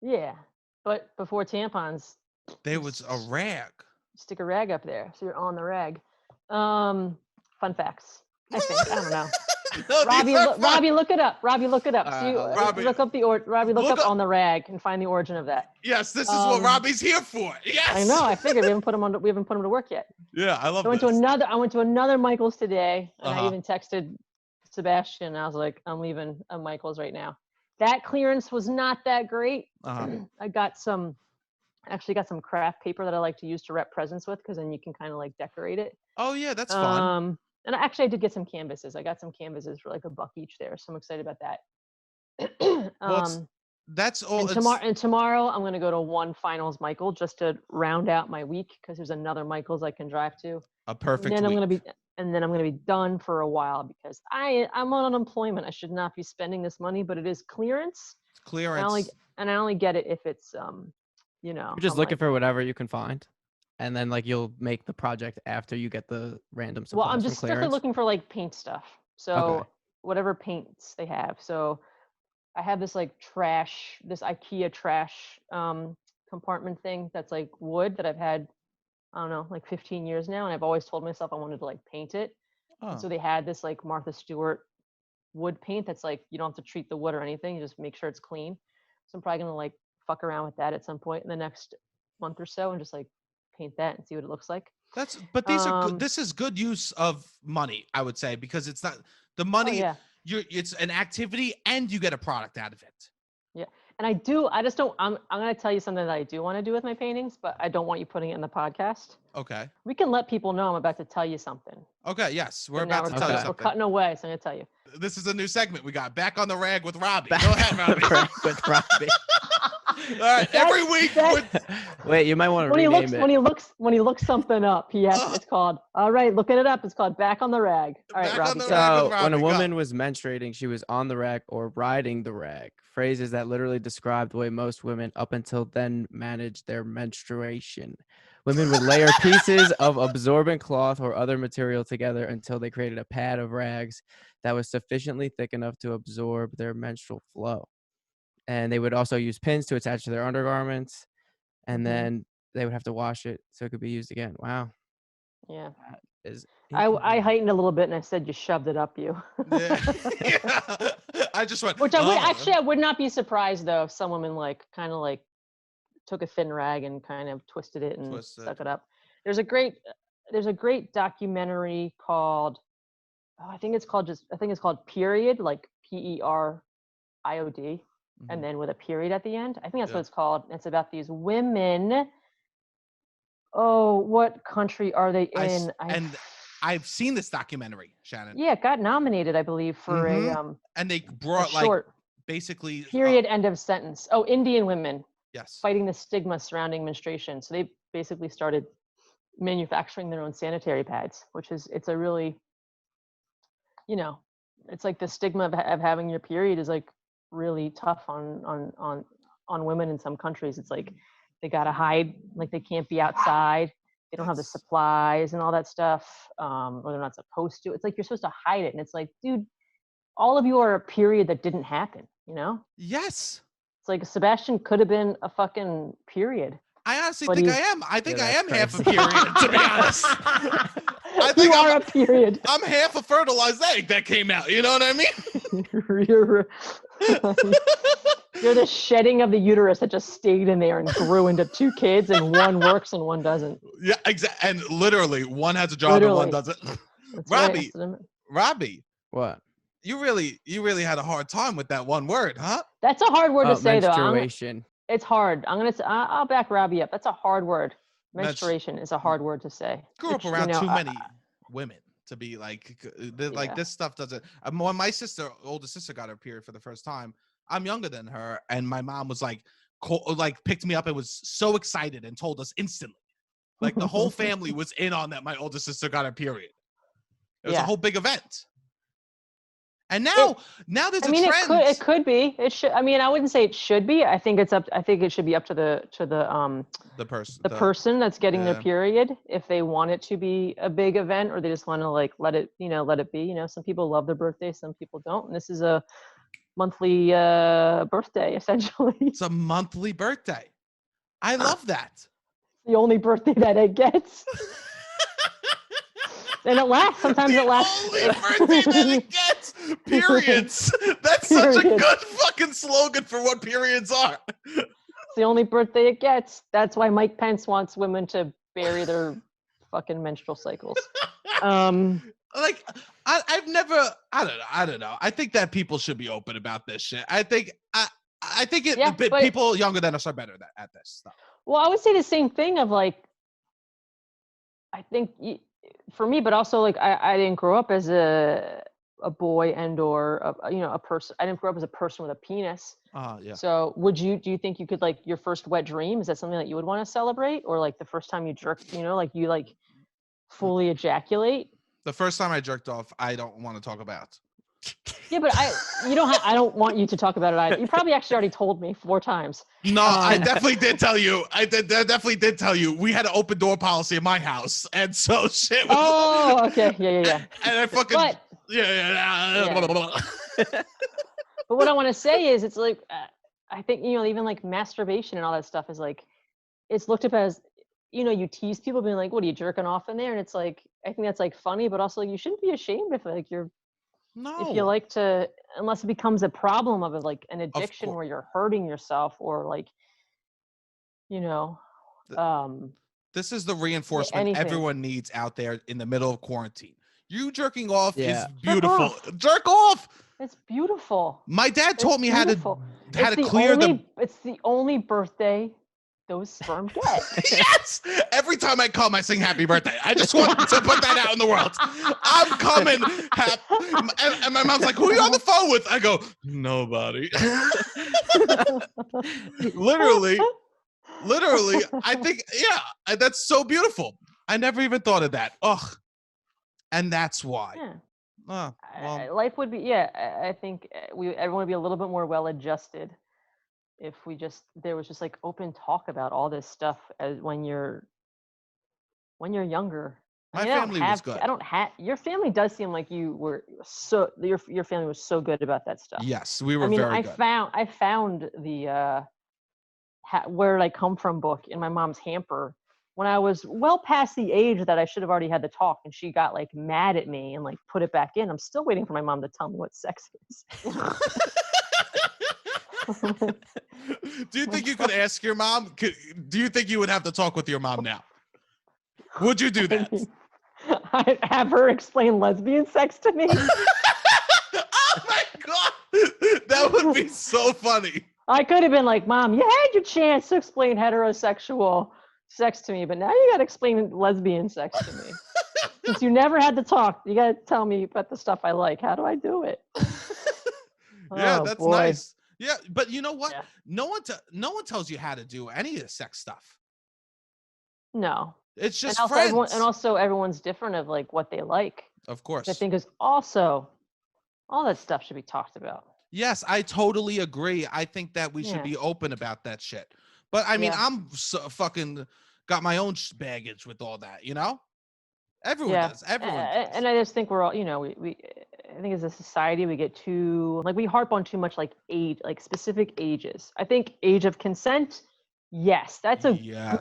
Yeah, but before tampons, there was a rag. Stick a rag up there, so you're on the rag. Fun facts. I think I don't know. No, Robbie, look it up. Robbie, look it up. Robbie, look up look up on the rag and find the origin of that. Yes, this is what Robbie's here for. Yes. I know. I figured we haven't put him to work yet. Yeah, I love. I went to another Michael's today, and I even texted Sebastian. I was like, I'm leaving a Michael's right now. That clearance was not that great. I got some craft paper that I like to use to wrap presents with, because then you can kind of like decorate it. Oh yeah, that's fun. And I did get some canvases. I got some canvases for like $1 each there, so I'm excited about that. That's all. And tomorrow I'm going to go to one finals Michael just to round out my week, because there's another Michael's I can drive to. A perfect. And then I'm going to be done for a while, because I'm on unemployment. I should not be spending this money, but it is clearance. It's clearance. And I only get it if it's You're just looking for whatever you can find, and then like you'll make the project after you get the random supplies. Well, I'm just strictly looking for like paint stuff. So whatever paints they have. So I have this like this IKEA trash compartment thing that's like wood that I've had, I don't know, like 15 years now, and I've always told myself I wanted to like paint it. So they had this like Martha Stewart wood paint that's like you don't have to treat the wood or anything, you just make sure it's clean. So I'm probably gonna like fuck around with that at some point in the next month or so and just like paint that and see what it looks like. But these are good. This is good use of money, I would say, because it's not the money. It's an activity and you get a product out of it. Yeah. And I'm going to tell you something that I do want to do with my paintings, but I don't want you putting it in the podcast. Okay. We can let people know I'm about to tell you something. Okay. Yes. We're about to tell you something. We're cutting away, so I'm going to tell you. This is a new segment we got. Back on the rag with Robbie. Go ahead, Robbie. With Robbie. All right. Every week. Wait, you might want to rename it. When he looks something up, it's called, all right, looking it up. It's called Back on the Rag. All right, Robbie. So when a woman was menstruating, she was on the rag or riding the rag. Phrases that literally describe the way most women up until then managed their menstruation. Women would layer pieces of absorbent cloth or other material together until they created a pad of rags that was sufficiently thick enough to absorb their menstrual flow. And they would also use pins to attach to their undergarments, and then they would have to wash it so it could be used again. Wow. Yeah. I heightened a little bit and I said you shoved it up you. Yeah. I just went. I would not be surprised though if some women kind of took a thin rag and kind of twisted it and stuck it up. There's a great documentary called I think it's called Period, like Period, and then with a period at the end. I think that's what it's called. It's about these women. Oh, what country are they in? I've seen this documentary, Shannon. Yeah, it got nominated, I believe, for and they brought short, basically period end of sentence. Oh, Indian women. Yes. Fighting the stigma surrounding menstruation. So they basically started manufacturing their own sanitary pads, it's a really, it's like the stigma of having your period is like really tough on women in some countries. It's like they gotta hide, like they can't be outside, they don't have the supplies and all that stuff, or they're not supposed to. It's like you're supposed to hide it, and it's like, dude, all of you are a period that didn't happen. You know? Yes. It's like Sebastian could have been a fucking period. I honestly think I am. I think I am half a crazy. period, to be honest. I think you are a period. I'm half a fertilized egg that came out. You know what I mean? You're the shedding of the uterus that just stayed in there and grew into 2 kids, and one works and one doesn't. Yeah, exactly. And literally, one has a job and one doesn't. Robbie, Robbie, What? you really had a hard time with that one word, huh? that's a hard word to say, though. Menstruation. It's hard. I'll back Robbie up. That's a hard word. Menstruation is a hard word to say. Grew up around too many women to be like this stuff doesn't. When my older sister got her period for the first time, I'm younger than her, and my mom was like picked me up and was so excited and told us instantly. Like the whole family was in on that. My older sister got her period. It was a whole big event. And now there's a trend. It could be. It should. I mean, I wouldn't say it should be. I think it's up. I think it should be up to the person that's getting their period, if they want it to be a big event, or they just want to like let it be. You know, some people love their birthday, some people don't. And this is a monthly birthday, essentially. It's a monthly birthday. I love that. The only birthday that it gets. And it lasts. Sometimes it lasts. Only birthday that it gets. Periods. That's such a good fucking slogan for what periods are. It's the only birthday it gets. That's why Mike Pence wants women to bury their fucking menstrual cycles. Like I've never. I don't know. I think that people should be open about this shit. I think people younger than us are better at this stuff. Well, I would say the same thing of like. I think. For me, but also like I didn't grow up as a boy or a person. I didn't grow up as a person with a penis. Yeah. So do you think you could, like, your first wet dream, is that something that you would want to celebrate, or like the first time you jerked, like you like fully ejaculate? The first time I jerked off, I don't want to talk about. Yeah, but I don't want you to talk about it either. You probably actually already told me 4 times. No, I definitely did tell you. I definitely did tell you. We had an open door policy in my house, and so shit. Okay, yeah. And I fucking But what I want to say is, it's like I think even like masturbation and all that stuff is like, it's looked up as, you tease people being like, "What are you jerking off in there?" And it's like, I think that's like funny, but also you shouldn't be ashamed if like you're. No. If you like to, unless it becomes a problem of it, like an addiction where you're hurting yourself, or like, this is the reinforcement everyone needs out there in the middle of quarantine. You jerking off is beautiful. Jerk off. It's beautiful. My dad taught me how to clear It's the only birthday those sperm get. Yes! Every time I come, I sing happy birthday. I just want to put that out in the world. I'm coming. And my mom's like, who are you on the phone with? I go, nobody. Literally, I think, that's so beautiful. I never even thought of that. Ugh. And that's why. Yeah. Life would be, I think everyone would be a little bit more well-adjusted if there was just like open talk about all this stuff as when you're younger. My family was good. Your family does seem like you were your family was so good about that stuff. Yes, we were very good. I found the Where Did I Come From book in my mom's hamper when I was well past the age that I should have already had the talk, and she got like mad at me and like put it back in. I'm still waiting for my mom to tell me what sex is. Do you think you could ask your mom? Do you think you would have to talk with your mom now? Would you do that? I'd have her explain lesbian sex to me. Oh my God. That would be so funny. I could have been like, Mom, you had your chance to explain heterosexual sex to me, but now you got to explain lesbian sex to me. Since you never had to talk, you got to tell me about the stuff I like. How do I do it? Yeah, that's boy. nice. Yeah, but you know what? Yeah. No one tells you how to do any of the sex stuff. No. It's just friends. friends. Also everyone's different of like what they like. Of course. I think is also all that stuff should be talked about. Yes, I totally agree. I think that we should be open about that shit. But I mean, I'm so fucking got my own baggage with all that, Everyone does. Everyone does. And I just think we're all, I think as a society we get too we harp on too much age, specific ages. I think age of consent, yes, that's a good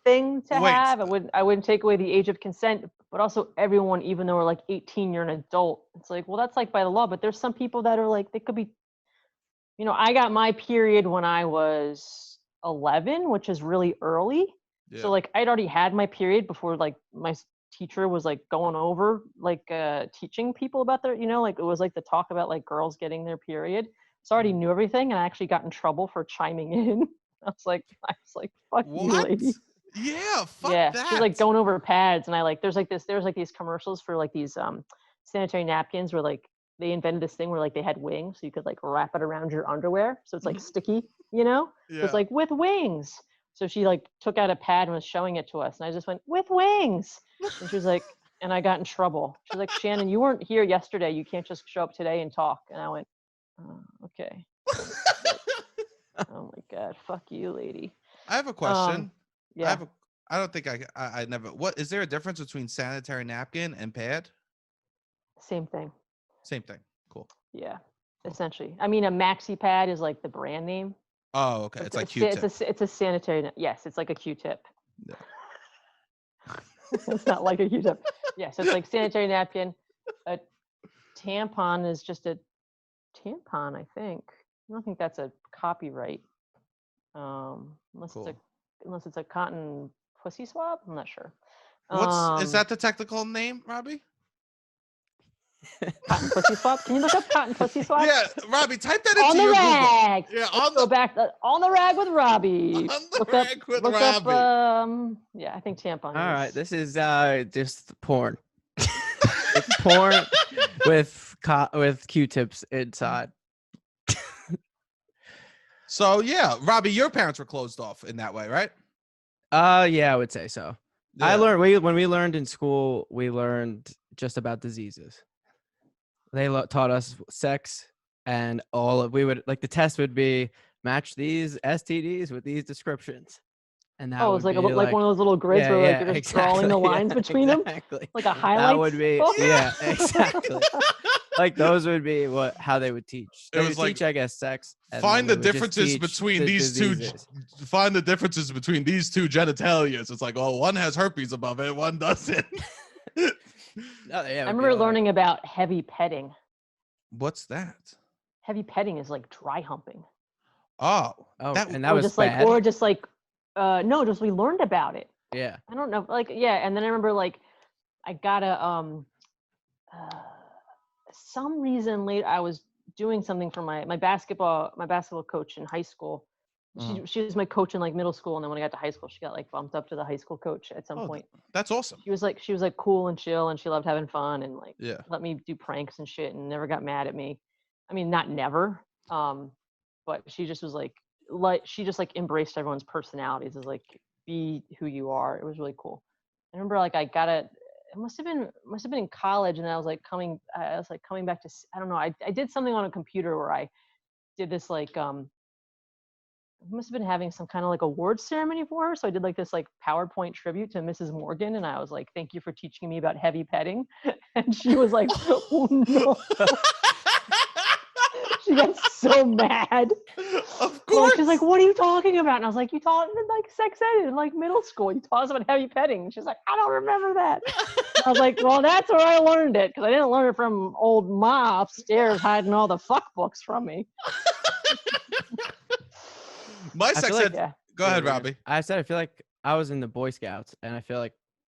thing to have. I wouldn't take away the age of consent, but also everyone, even though we're 18, you're an adult. It's well, that's by the law, but there's some people that are they could be, I got my period when I was 11, which is really early. Yeah. So I'd already had my period before my teacher was going over teaching people about their, it was the talk about girls getting their period. So I already knew everything, and I actually got in trouble for chiming in. I was like, fuck what? You, lady. Yeah, fuck that. She was going over pads, and I there's these commercials for these sanitary napkins where they invented this thing where they had wings, so you could wrap it around your underwear, so it's sticky, Yeah. So it's with wings. So she took out a pad and was showing it to us, and I just went, with wings. And she was and I got in trouble. She was Shannon, you weren't here yesterday. You can't just show up today and talk. And I went, oh, okay. Oh my God, fuck you, lady. I have a question. Yeah. I don't think I never. What is there a difference between sanitary napkin and pad? Same thing. Same thing. Cool. Yeah. Cool. Essentially, I mean, a maxi pad is the brand name. Oh, okay. It's Q-tip. It's a sanitary. Yes, it's a Q-tip. Yeah. It's not like a Q-tip. Yes, it's sanitary napkin. A tampon is just a tampon, I think. I don't think that's a copyright. Unless it's a cotton pussy swab. I'm not sure. Is that the technical name, Robbie? Cotton pussy swab. Can you look up cotton pussy swab? Yeah, Robbie, type that into on the your rag. Google. Yeah, go back on the rag with Robbie. On the rag with Robbie. I think tampon. All right, this is just porn. It's porn with Q-tips inside. So yeah, Robbie, your parents were closed off in that way, right? Yeah, I would say so. Yeah. I learned when we learned in school, we learned just about diseases. They taught us sex and the test would be match these STDs with these descriptions. And that it was like one of those little grids where you're just drawing the lines between them, like a highlight. That would be exactly. Those would be how they would teach. They would teach, I guess, sex. Find the differences between these two. Find the differences between these two genitalias. It's one has herpes above it, one doesn't. I remember learning about heavy petting. What's that? Heavy petting is dry humping. Oh, and that was bad. No, just we learned about it. Yeah. I don't know, and then I remember I got some reason later I was doing something for my basketball coach in high school. She was my coach in middle school, and then when I got to high school, she got bumped up to the high school coach at some point. That's awesome. She was cool and chill, and she loved having fun and let me do pranks and shit, and never got mad at me. I mean, not never, but she just was she just embraced everyone's personalities as be who you are. It was really cool. I remember I got it must have been in college, and I was coming back to, I don't know, I did something on a computer where I did this must have been having some kind of award ceremony for her. So I did this PowerPoint tribute to Mrs. Morgan, and I was thank you for teaching me about heavy petting. And she was oh no. She got so mad. Of course. She's what are you talking about? And I was you taught me sex ed in middle school. You taught us about heavy petting. And she's I don't remember that. And I was well, that's where I learned it, because I didn't learn it from old Ma upstairs hiding all the fuck books from me. My sex ed. Go ahead, Robbie. I feel I was in the Boy Scouts, and I feel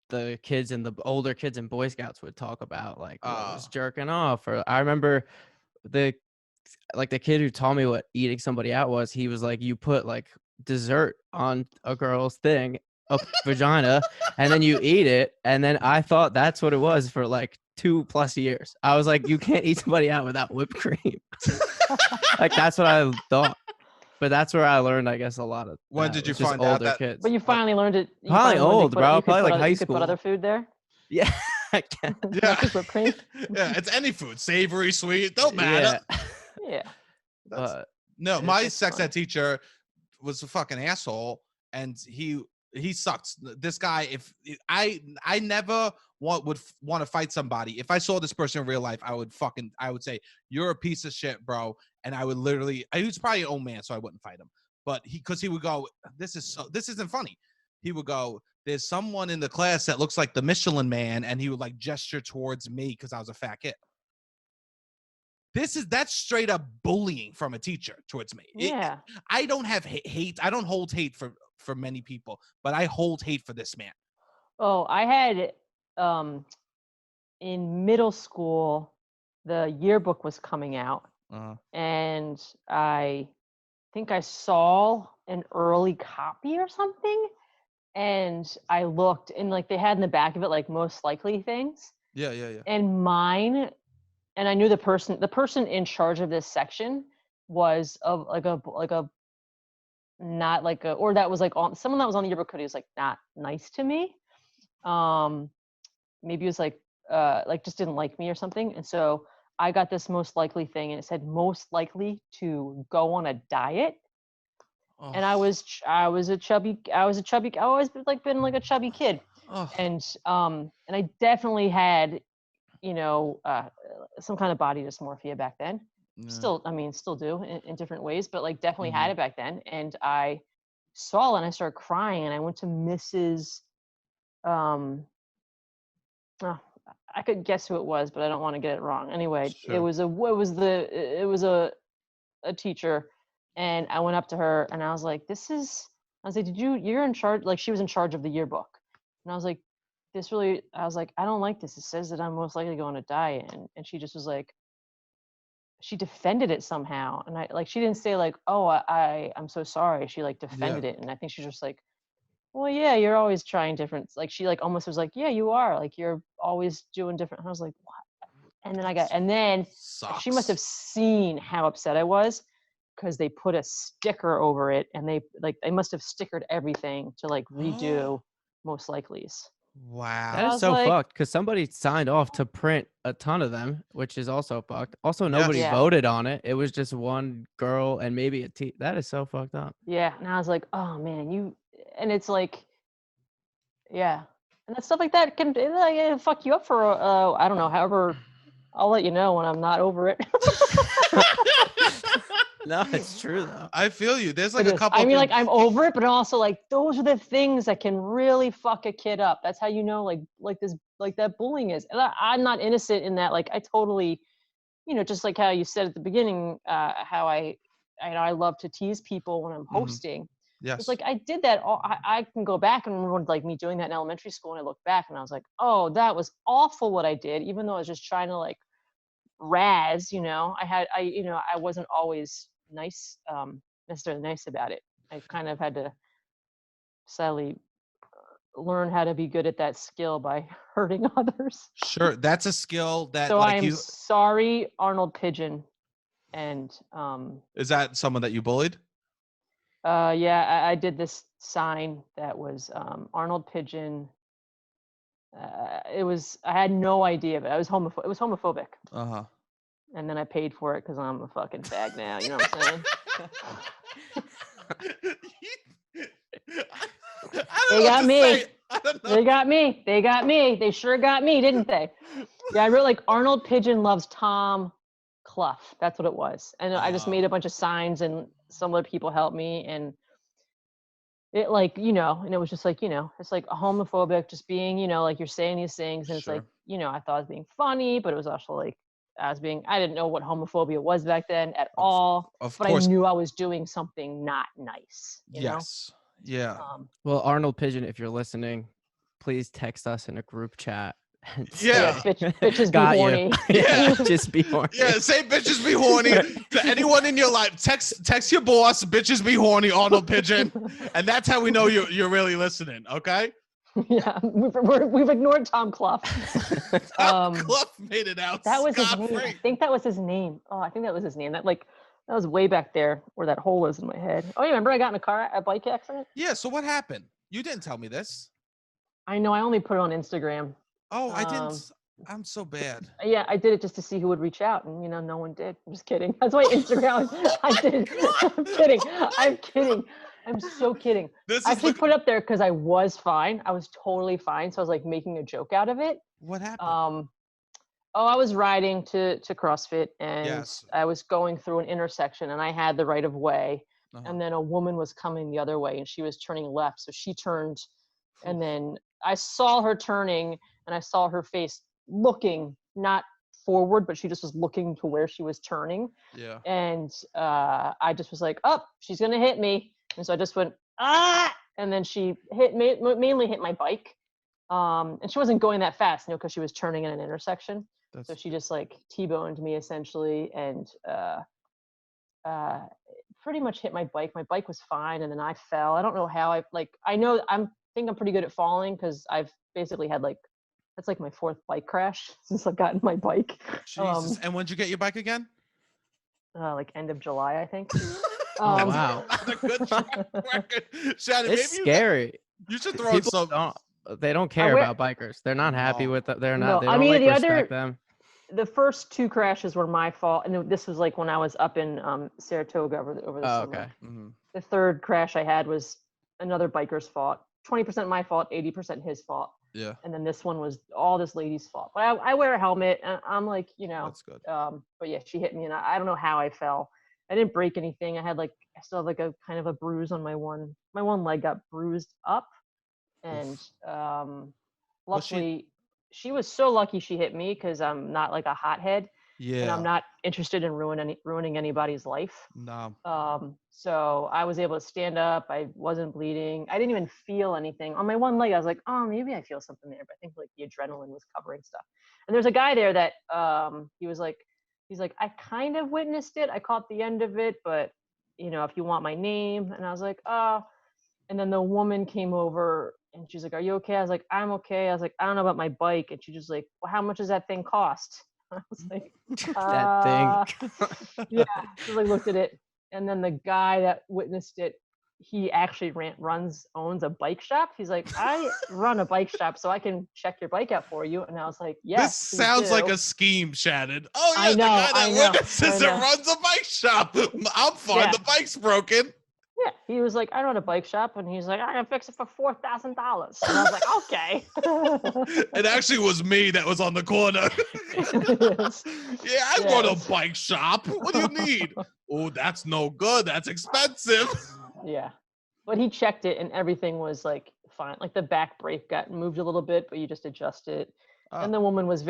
the kids and the older kids in Boy Scouts would talk about was jerking off. Or I remember the kid who taught me what eating somebody out was. He was you put dessert on a girl's thing, a vagina, and then you eat it. And then I thought that's what it was for 2+ years. I was you can't eat somebody out without whipped cream. That's what I thought. But that's where I learned, I guess, a lot of. When did you find out that? Kids. But you finally learned it. Probably old, bro. Probably high school. You could put other food there. Yeah, I can. Yeah. Whipped cream. Yeah, it's any food, savory, sweet, don't matter. Yeah. No, my sex ed teacher was a fucking asshole, and he he sucks. This guy, if I never would want to fight somebody. If I saw this person in real life, I would say, you're a piece of shit, bro. And I would literally, he was probably an old man, so I wouldn't fight him. But because he would go, this isn't funny. He would go, there's someone in the class that looks like the Michelin Man, and he would like gesture towards me because I was a fat kid. That's straight up bullying from a teacher towards me. Yeah. I don't have hate. I don't hold hate for many people, but I hold hate for this man. Oh, I had in middle school, the yearbook was coming out, and I think I saw an early copy or something, and I looked, and like they had in the back of it like most likely things. Yeah. And mine, and I knew the person in charge of this section was of someone that was on the yearbook committee was like not nice to me. Maybe it was like just didn't like me or something. And so I got this most likely thing, and it said most likely to go on a diet. Oh. And I was a chubby. I always been like a chubby kid. Oh. And I definitely had, some kind of body dysmorphia back then. Yeah. Still do in different ways, but like definitely had it back then. And I saw it and I started crying, and I went to Mrs. I could guess who it was, but I don't want to get it wrong. Anyway, sure. It was a teacher, and I went up to her and I was like, you're in charge? Like, she was in charge of the yearbook. And I was like, I don't like this. It says that I'm most likely to go on a diet. And she just was like, she defended it somehow. And she didn't say like, oh, I'm so sorry. She like defended it. And I think she's just like, well, yeah, you're always trying different. Like she like almost was like, yeah, you are. Like you're always doing different. And I was like, what? And then she must have seen how upset I was, because they put a sticker over it, and they must have stickered everything to like redo most likelies. Wow. That is so fucked, because somebody signed off to print a ton of them, which is also fucked. Also, nobody voted on it. It was just one girl and maybe a that is so fucked up. Yeah. And I was like, oh man, and it's like, yeah. And that stuff like that can fuck you up for, I don't know, however, I'll let you know when I'm not over it. No, it's true though. I feel you. There's like a couple. I mean, like I'm over it, but also like those are the things that can really fuck a kid up. That's how you know, like that bullying is. And I'm not innocent in that. Like I totally, just like how you said at the beginning, how I love to tease people when I'm hosting. Yes. It's like I did that. I can go back and remember like me doing that in elementary school, and I look back and I was like, oh, that was awful what I did, even though I was just trying to like razz. I wasn't always nice, necessarily nice about it. I kind of had to sadly learn how to be good at that skill by hurting others. Sure, that's a skill that. So like I am sorry, Arnold Pigeon. And is that someone that you bullied? Yeah, I did this sign that was Arnold Pigeon. I had no idea, but it was homophobic. Uh-huh. And then I paid for it because I'm a fucking fag now. You know what I'm saying? They got me. They got me. They sure got me, didn't they? Yeah, I wrote like Arnold Pigeon loves Tom Clough. That's what it was. And I just made a bunch of signs, and some other people helped me. And it like, and it was just like, it's like a homophobic, just being, like you're saying these things. And it's like, I thought I was being funny, but it was also like, I didn't know what homophobia was back then at all. But course. I knew I was doing something not nice. You know? Yeah. Well, Arnold Pigeon, if you're listening, please text us in a group chat. Bitches be horny. Yeah, just be horny. Yeah, say bitches be horny to anyone in your life. Text your boss, bitches be horny, Arnold Pigeon, and that's how we know you're really listening. Okay. Yeah, we've ignored Tom Clough. Tom Clough made it out. That was his name. I think that was his name. Oh, I think that was his name. That was way back there where that hole is in my head. Oh, you remember I got in a bike accident? Yeah. So what happened? You didn't tell me this. I know. I only put it on Instagram. Oh, I didn't. I'm so bad. Yeah, I did it just to see who would reach out, and no one did. I'm just kidding. That's why Instagram. I did. I'm kidding. I'm so kidding. This I is actually put it up there because I was fine. I was totally fine. So I was like making a joke out of it. What happened? I was riding to CrossFit and Yes. I was going through an intersection and I had the right of way. Uh-huh. And then a woman was coming the other way and she was turning left. So she turned and then I saw her turning and I saw her face looking not forward, but she just was looking to where she was turning. Yeah. And I just was like, oh, she's going to hit me. And so I just went, ah, and then she mainly hit my bike. And she wasn't going that fast, because she was turning in an intersection. So she just like T-boned me essentially and pretty much hit my bike. My bike was fine. And then I fell. I don't know how I think I'm pretty good at falling because I've basically had that's like my 4th bike crash since I've gotten my bike. Jesus. And when'd you get your bike again? Like end of July, I think. Wow. Not a good track record. Shannon, It's scary. You should throw People some. they don't care about bikers. They're not happy with it. They're not. They don't respect them. The first 2 crashes were my fault, and this was like when I was up in Saratoga over the summer. Okay. Mm-hmm. The 3rd crash I had was another biker's fault. 20% my fault, 80% his fault. Yeah. And then this one was all this lady's fault. But I wear a helmet, and I'm like, That's good. But yeah, she hit me, and I don't know how I fell. I didn't break anything. I still have like a kind of a bruise on my one leg got bruised up, and luckily she was so lucky she hit me because I'm not like a hothead. Yeah. And I'm not interested in ruining anybody's life. No. So I was able to stand up. I wasn't bleeding. I didn't even feel anything. On my one leg, I was like, oh, maybe I feel something there. But I think like the adrenaline was covering stuff. And there's a guy there that he's like, I kind of witnessed it. I caught the end of it, but if you want my name. And I was like, oh. And then the woman came over and she's like, are you okay? I was like, I'm okay. I was like, I don't know about my bike. And she just like, well, how much does that thing cost? I was like, that thing. Yeah. So I looked at it. And then the guy that witnessed it, he actually owns a bike shop. He's like, I run a bike shop so I can check your bike out for you. And I was like, yes. This sounds like a scheme, Shannon. Oh yeah, I know, the guy that witnesses and runs a bike shop. I'm fine. Yeah. The bike's broken. Yeah, he was like, I run a bike shop, and he's like, I can fix it for $4,000. And I was like, okay. It actually was me that was on the corner. Yeah, I run a bike shop. What do you need? Oh, that's no good. That's expensive. Yeah, but he checked it, and everything was like fine. Like the back brake got moved a little bit, but you just adjust it. And the woman was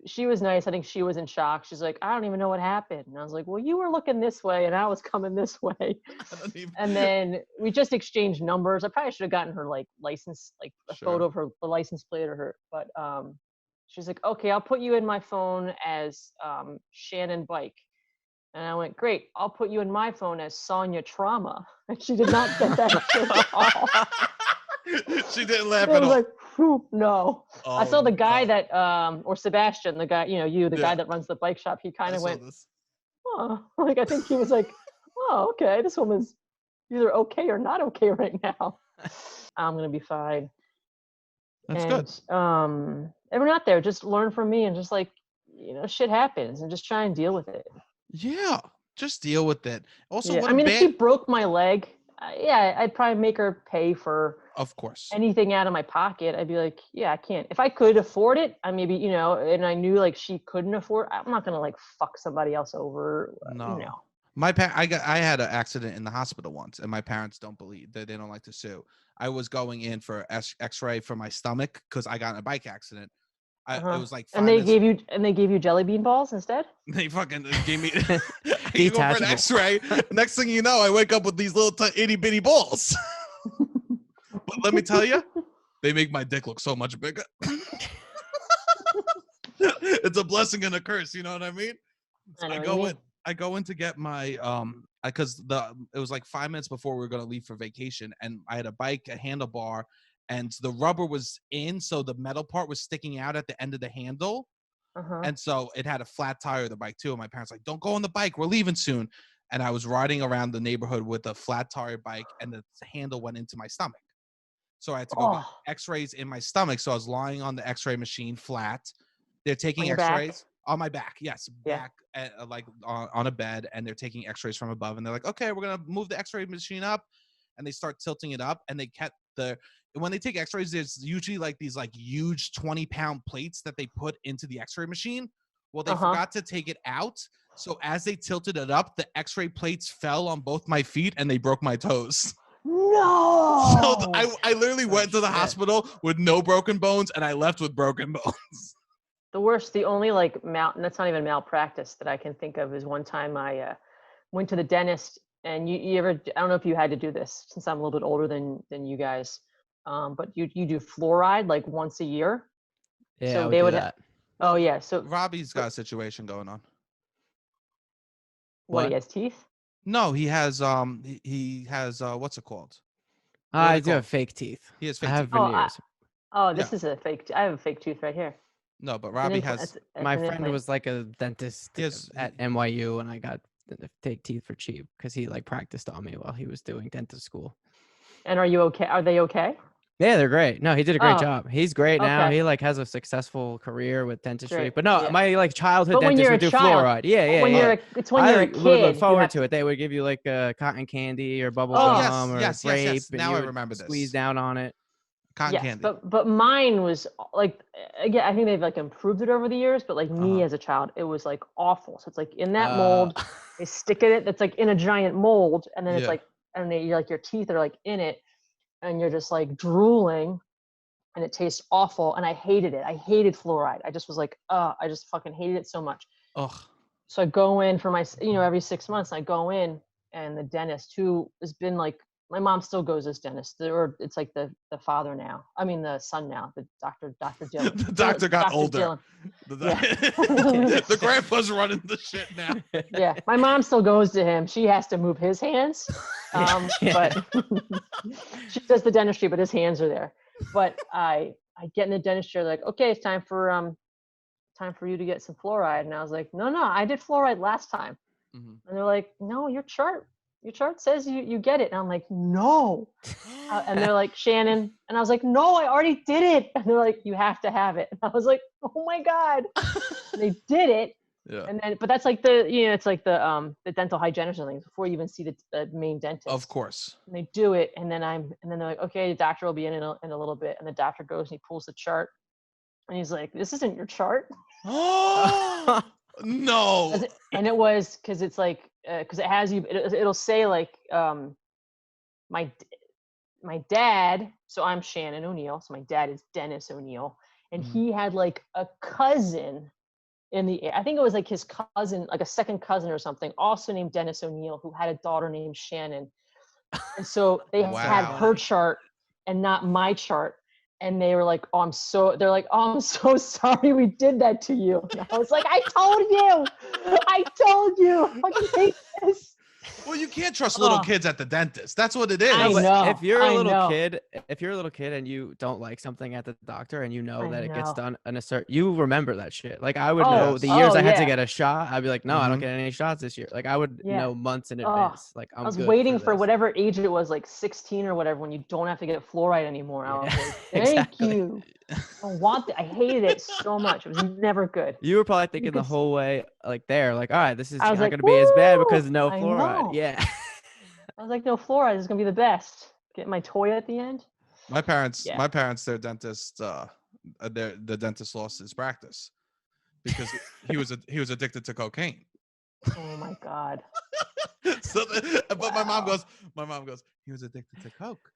she was nice. I think she was in shock. She's like, I don't even know what happened. And I was like, well, you were looking this way and I was coming this way. And then we just exchanged numbers. I probably should have gotten her like license, like a photo of the license plate or her, but she's like, okay, I'll put you in my phone as Shannon Bike. And I went, great, I'll put you in my phone as Sonia Trauma. And she did not get that shit at all. She didn't laugh at all. Like, no. I saw the guy that, or Sebastian, the guy, the guy that runs the bike shop. He kind of went, oh, like I think he was like, oh, okay, this woman's either okay or not okay right now. I'm gonna be fine. That's good. And we're not there. Just learn from me and just like, shit happens and just try and deal with it. Yeah, just deal with it. Also, if she broke my leg, I'd probably make her pay for, of course, anything out of my pocket. I'd be like, yeah, I can't. If I could afford it, I maybe, and I knew like she couldn't afford, I'm not gonna like fuck somebody else over. No. I had an accident in the hospital once, and my parents don't believe that they don't like to sue. I was going in for X-ray for my stomach because I got in a bike accident. It was like 5 minutes. And they gave you jelly bean balls instead? They fucking gave me I go for an X-ray. Next thing you know, I wake up with these little itty bitty balls. But let me tell you, they make my dick look so much bigger. It's a blessing and a curse, you know what I mean? So I go in to get my because it was like 5 minutes before we were gonna leave for vacation, and I had a bike, a handlebar, and the rubber was in, so the metal part was sticking out at the end of the handle. And so it had a flat tire of the bike too. And my parents like, don't go on the bike, we're leaving soon. And I was riding around the neighborhood with a flat tire bike, and the handle went into my stomach. So I had to go get X-rays in my stomach. So I was lying on the X-ray machine flat. They're taking X-rays. On my back, yes, Yeah. back like on a bed, and they're taking X-rays from above, and they're like, okay, we're gonna move the X-ray machine up, and they start tilting it up, and they kept when they take X-rays, there's usually like these like huge 20-pound plates that they put into the X-ray machine. Well, they forgot to take it out, so as they tilted it up, the X-ray plates fell on both my feet, and they broke my toes. No. So I literally went to the hospital with no broken bones, and I left with broken bones. The worst, the only like that's not even malpractice that I can think of is one time I went to the dentist, and you ever, I don't know if you had to do this since I'm a little bit older than you guys, but you do fluoride like once a year. Yeah, so we they do would. that. Oh yeah, so Robbie's got a situation going on. what? What? He has teeth? No, he has he has what's it called? What are I they do have called? fake teeth. He has I fake have teeth. veneers. This is a fake. I have a fake tooth right here. No, but It's an Robbie impla- has. it's- it's My an friend implant. was like a dentist Yes, at NYU, and I got fake teeth for cheap because he like practiced on me while he was doing dentist school. And are you okay? Are they okay? Yeah, they're great. No, he did a great Oh, job. He's great now. okay. He like has a successful career with dentistry. Great, But no, yeah. my like childhood But when dentist you're would a do child, fluoride. Yeah, but yeah, when yeah. you're it's when you're a would kid. look You forward have to it. They would give you like cotton candy or bubble Oh, gum or yes. grape, and Now you I would remember squeeze this. down on it. Cotton Yes, candy. but mine was like, again, I think they've like improved it over the years, but like me as a child, it was like awful. So it's like in that mold, they stick it. It's like in a giant mold, and then it's like, and you're like your teeth are like in it, and you're just like drooling, and it tastes awful. And I hated it. I hated fluoride. I just was like, I just fucking hated it so much. Ugh. So I go in for my, every 6 months I go in, and the dentist, who has been like, my mom still goes as dentist, or it's like the father now. I mean the son now, the Dr. Dillon. The doctor got Dr. older. Dillon. The grandpa's running the shit now. Yeah, my mom still goes to him. She has to move his hands, but she does the dentistry, but his hands are there. But I get in the dentist chair, like, okay, it's time for you to get some fluoride. And I was like, no, I did fluoride last time. And they're like, no, your chart says you get it. And I'm like, no. And they're like, Shannon. And I was like, no, I already did it. And they're like, you have to have it. And I was like, oh my God. And they did it. Yeah. And then, but that's like it's like the dental hygienist or something before you even see the main dentist. Of course. And they do it. And then they're like, okay, the doctor will be in a little bit. And the doctor goes and he pulls the chart. And he's like, this isn't your chart. Oh, no. And it was, because it's like, because it has you, it'll say like, my dad, so I'm Shannon O'Neill, so my dad is Dennis O'Neill, and he had like a cousin I think it was like his cousin, like a second cousin or something, also named Dennis O'Neill, who had a daughter named Shannon. And so they had her chart and not my chart. And they were like, I'm so sorry we did that to you. And I was like, I told you. I fucking hate this. Well, you can't trust little kids at the dentist. That's what it is. I know. If you're a little kid and you don't like something at the doctor and you know that it gets done in a certain, you remember that shit. Like I would know the years I had to get a shot. I'd be like, no, I don't get any shots this year. Like I would know months in advance. Like I was waiting for whatever age it was, like 16 or whatever, when you don't have to get fluoride anymore. I was like, thank you. I don't want that. I hated it so much. It was never good. You were probably thinking the whole way, like like, all right, this is not like, going to be as bad because no fluoride. know. Yeah. I was like, no, fluoride is going to be the best. Get my toy at the end. My parents, their dentist, the dentist lost his practice because he was addicted to cocaine. Oh my God. So, but my mom goes, he was addicted to coke.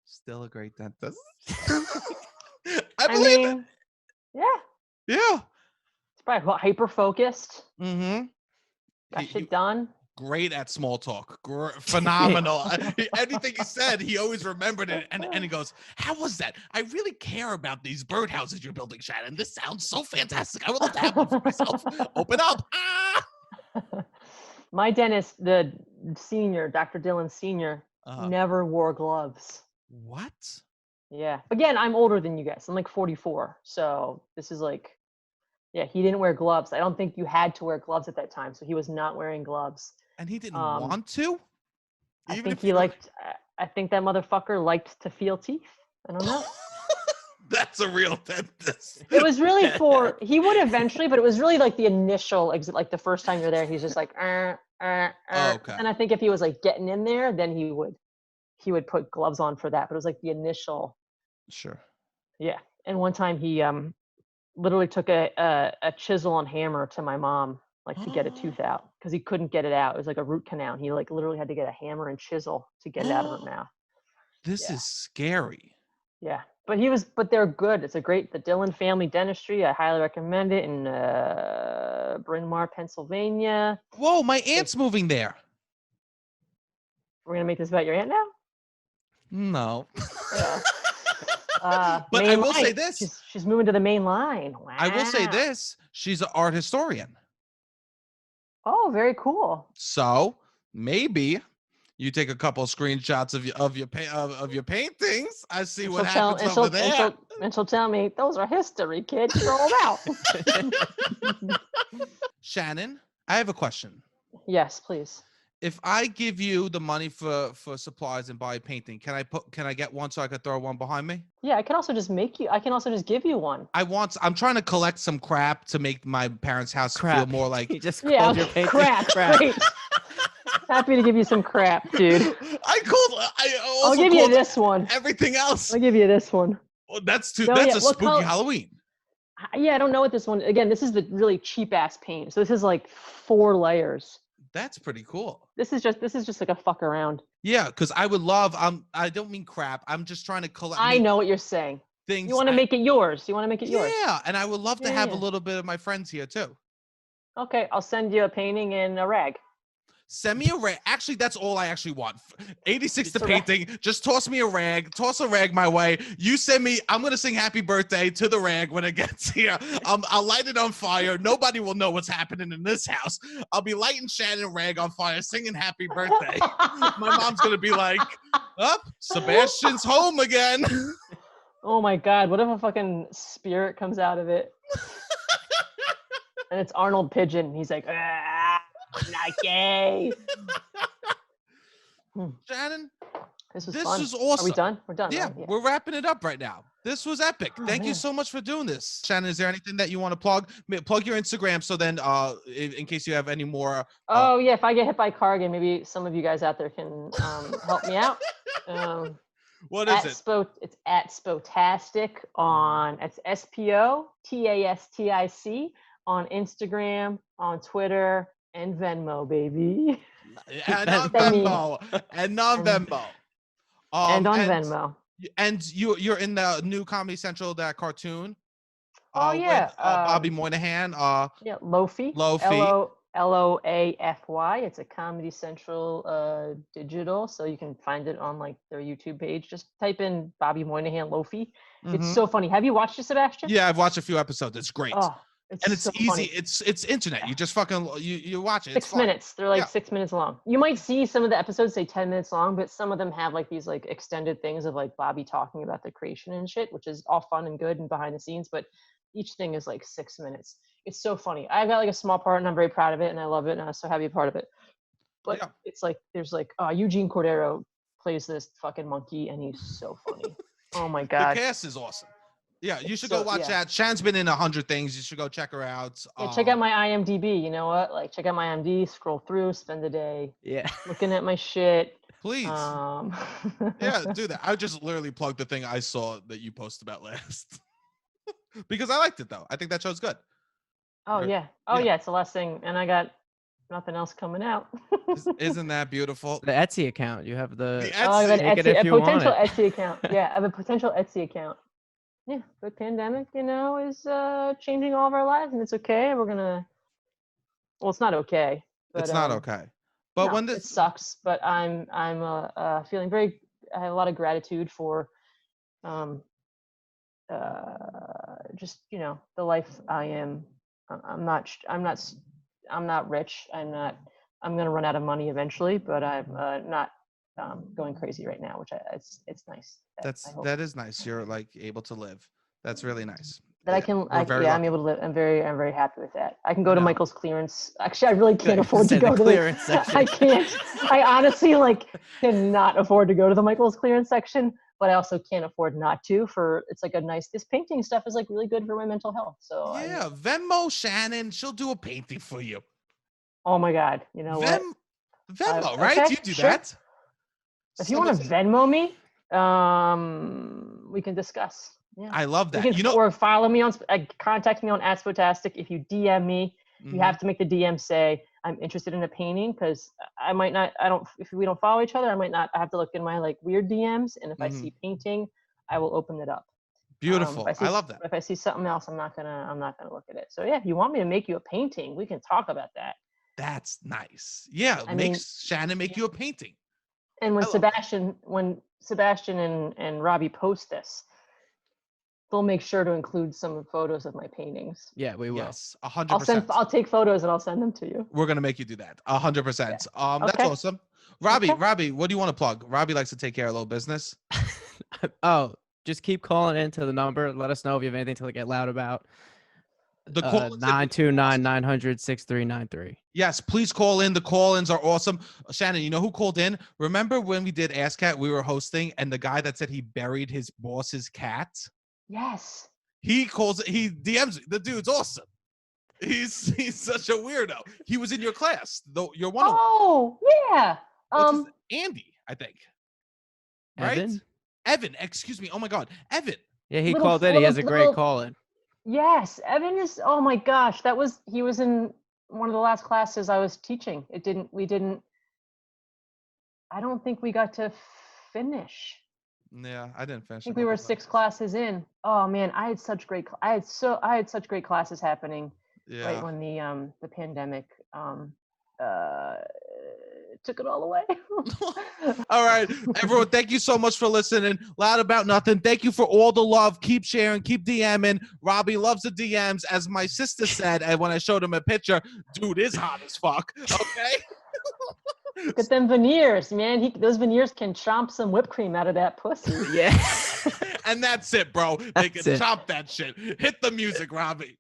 Still a great dentist. I believe it. Yeah. Yeah. It's probably hyper focused. Mm-hmm. Got shit done. Great at small talk. Phenomenal. Anything he said, he always remembered it. And he goes, how was that? I really care about these birdhouses you're building, Shannon. This sounds so fantastic. I would love to have one for myself. Open up. Ah! My dentist, the senior, Dr. Dillon Sr., never wore gloves. What? Yeah. Again, I'm older than you guys. I'm like 44. So this is like, he didn't wear gloves. I don't think you had to wear gloves at that time. So he was not wearing gloves. And he didn't want to? I think that motherfucker liked to feel teeth. I don't know. That's a real dentist. It was really he would eventually, but it was really like the initial exit, like the first time you're there, he's just like, Okay. And I think if he was like getting in there, then he would put gloves on for that. But it was like the initial. Sure. Yeah. And one time he literally took a chisel and hammer to my mom, like to get a tooth out, because he couldn't get it out. It was like a root canal. He like literally had to get a hammer and chisel to get it out of her mouth. This is scary. Yeah, but they're good. It's the Dillon Family Dentistry. I highly recommend it in Bryn Mawr, Pennsylvania. Whoa, my aunt's moving there. We're gonna make this about your aunt now? No. But I will say this. She's moving to the main line. Wow. I will say this. She's an art historian. Oh, very cool. So maybe you take a couple of screenshots of your paintings. I see what happens over there. And she'll tell me, those are history, kid. Throw them out. Shannon, I have a question. Yes, please. If I give you the money for supplies and buy a painting, can I get one so I could throw one behind me? Yeah, I can also just give you one. I'm trying to collect some crap to make my parents' house feel more like you just called your painting crap. Great. Happy to give you some crap, dude. I'll give you this one. Everything else. I'll give you this one. Well, that's a spooky Halloween. Yeah, I don't know what this one. Again, this is the really cheap ass paint. So this is like 4 layers. That's pretty cool. This is just like a fuck around. Yeah, because I would love. I don't mean crap. I'm just trying to collect. I know what you're saying. Things you want to make it yours. You want to make it yours. Yeah, and I would love to have a little bit of my friends here too. Okay, I'll send you a painting and a rag. Send me a rag. Actually, that's all I actually want. 86 to painting. Just toss me a rag. Toss a rag my way. You send me. I'm gonna sing happy birthday to the rag when it gets here. I'll light it on fire. Nobody will know what's happening in this house. I'll be lighting Shannon rag on fire, singing happy birthday. My mom's gonna be like, Sebastian's home again. Oh my God! What if a fucking spirit comes out of it? And it's Arnold Pigeon. He's like, I'm not gay. Shannon, this was awesome. Are we done? We're done. Yeah, right? we're wrapping it up right now. This was epic. Thank you so much for doing this. Shannon, is there anything that you want to plug? Plug your Instagram so then in case you have any more. Yeah, if I get hit by a car again, maybe some of you guys out there can help me out. What is it? It's at Spotastic it's SPOTASTIC on Instagram, on Twitter, and Venmo, baby. And on Venmo. And on Venmo. Venmo. And you're in the new Comedy Central, that cartoon. With Bobby Moynihan. Loafy. LOAFY. It's a Comedy Central digital, so you can find it on like their YouTube page. Just type in Bobby Moynihan Loafy. Mm-hmm. It's so funny. Have you watched it, Sebastian? Yeah, I've watched a few episodes. It's great. It's so easy. Funny. It's internet. You just fucking you watch it. 6 minutes. They're like 6 minutes long. You might see some of the episodes say 10 minutes long, but some of them have like these like extended things of like Bobby talking about the creation and shit, which is all fun and good and behind the scenes. But each thing is like 6 minutes. It's so funny. I got like a small part and I'm very proud of it and I love it and I'm so happy a part of it. But it's like there's like Eugene Cordero plays this fucking monkey and he's so funny. Oh my God. The cast is awesome. Yeah, you should go watch that. Shan's been in 100 things. You should go check her out. Yeah, check out my IMDb. You know what? Like, check out my IMDb, scroll through, spend the day looking at my shit. Please. Yeah, do that. I just literally plugged the thing I saw that you posted about last. Because I liked it, though. I think that show's good. Oh, yeah. Oh, yeah. It's the last thing. And I got nothing else coming out. Isn't that beautiful? The Etsy account. You have the Etsy. I have a potential Etsy account. Yeah, I have a potential Etsy account. Yeah, the pandemic, is changing all of our lives, and it's okay. Well, it's not okay. But, it's not okay. But when it sucks. But I'm feeling very. I have a lot of gratitude for, just the life I am. I'm not rich. I'm gonna run out of money eventually, but I'm not going crazy right now, which it's nice. That is nice. You're like able to live. That's really nice. That I'm able to live. I'm very happy with that. I can go to Michael's clearance. Actually, I really can't afford to go to clearance section. I can't. I honestly cannot afford to go to the Michael's clearance section. but I also can't afford not to. It's like this painting stuff is like really good for my mental health. So yeah, Venmo Shannon, she'll do a painting for you. Oh my God, you know what? Venmo, right? Okay, You do sure. that. If you want to Venmo me, we can discuss. Yeah. I love that. Or follow me contact me on @Spotastic. If you DM me, you have to make the DM say I'm interested in a painting, because I might not. If we don't follow each other, I might not. I have to look in my like weird DMs, and if I see painting, I will open it up. Beautiful. I love that. If I see something else, I'm not gonna look at it. So yeah, if you want me to make you a painting, we can talk about that. That's nice. Yeah, Shannon make you a painting. And when Sebastian and Robbie post this, they'll make sure to include some photos of my paintings. Yeah, we will. Yes, 100%. I'll take photos and I'll send them to you. We're gonna make you do that. 100%. Okay. That's awesome. Robbie, Okay. Robbie, what do you want to plug? Robbie likes to take care of a little business. Oh, just keep calling into the number. Let us know if you have anything to get loud about. The call 929-900-6393. Yes, please call in. The call-ins are awesome. Shannon, you know who called in? Remember when we did Ask Cat, we were hosting, and the guy that said he buried his boss's cat? Yes. He DMs. The dude's awesome. He's such a weirdo. He was in your class, though. You're one. Oh, yeah. Andy, I think. Evan? Right? Evan. Excuse me. Oh my God, Evan. Yeah, he called in. He has a great call in. Yes, Evan is. Oh my gosh, he was in one of the last classes I was teaching. I don't think we got to finish. Yeah, I didn't finish. I think we were 6 classes in. Oh man, I had such great classes happening. Yeah. Right when the pandemic took it all away. All right, everyone, thank you so much for listening. Loud About Nothing. Thank you for all the love. Keep sharing, keep DMing. Robbie loves the DMs, as my sister said, and when I showed him a picture, dude is hot as fuck. Okay. Look at them veneers, man. Those veneers can chomp some whipped cream out of that pussy. Yeah. And that's it, bro. They can chomp that shit. Hit the music, Robbie.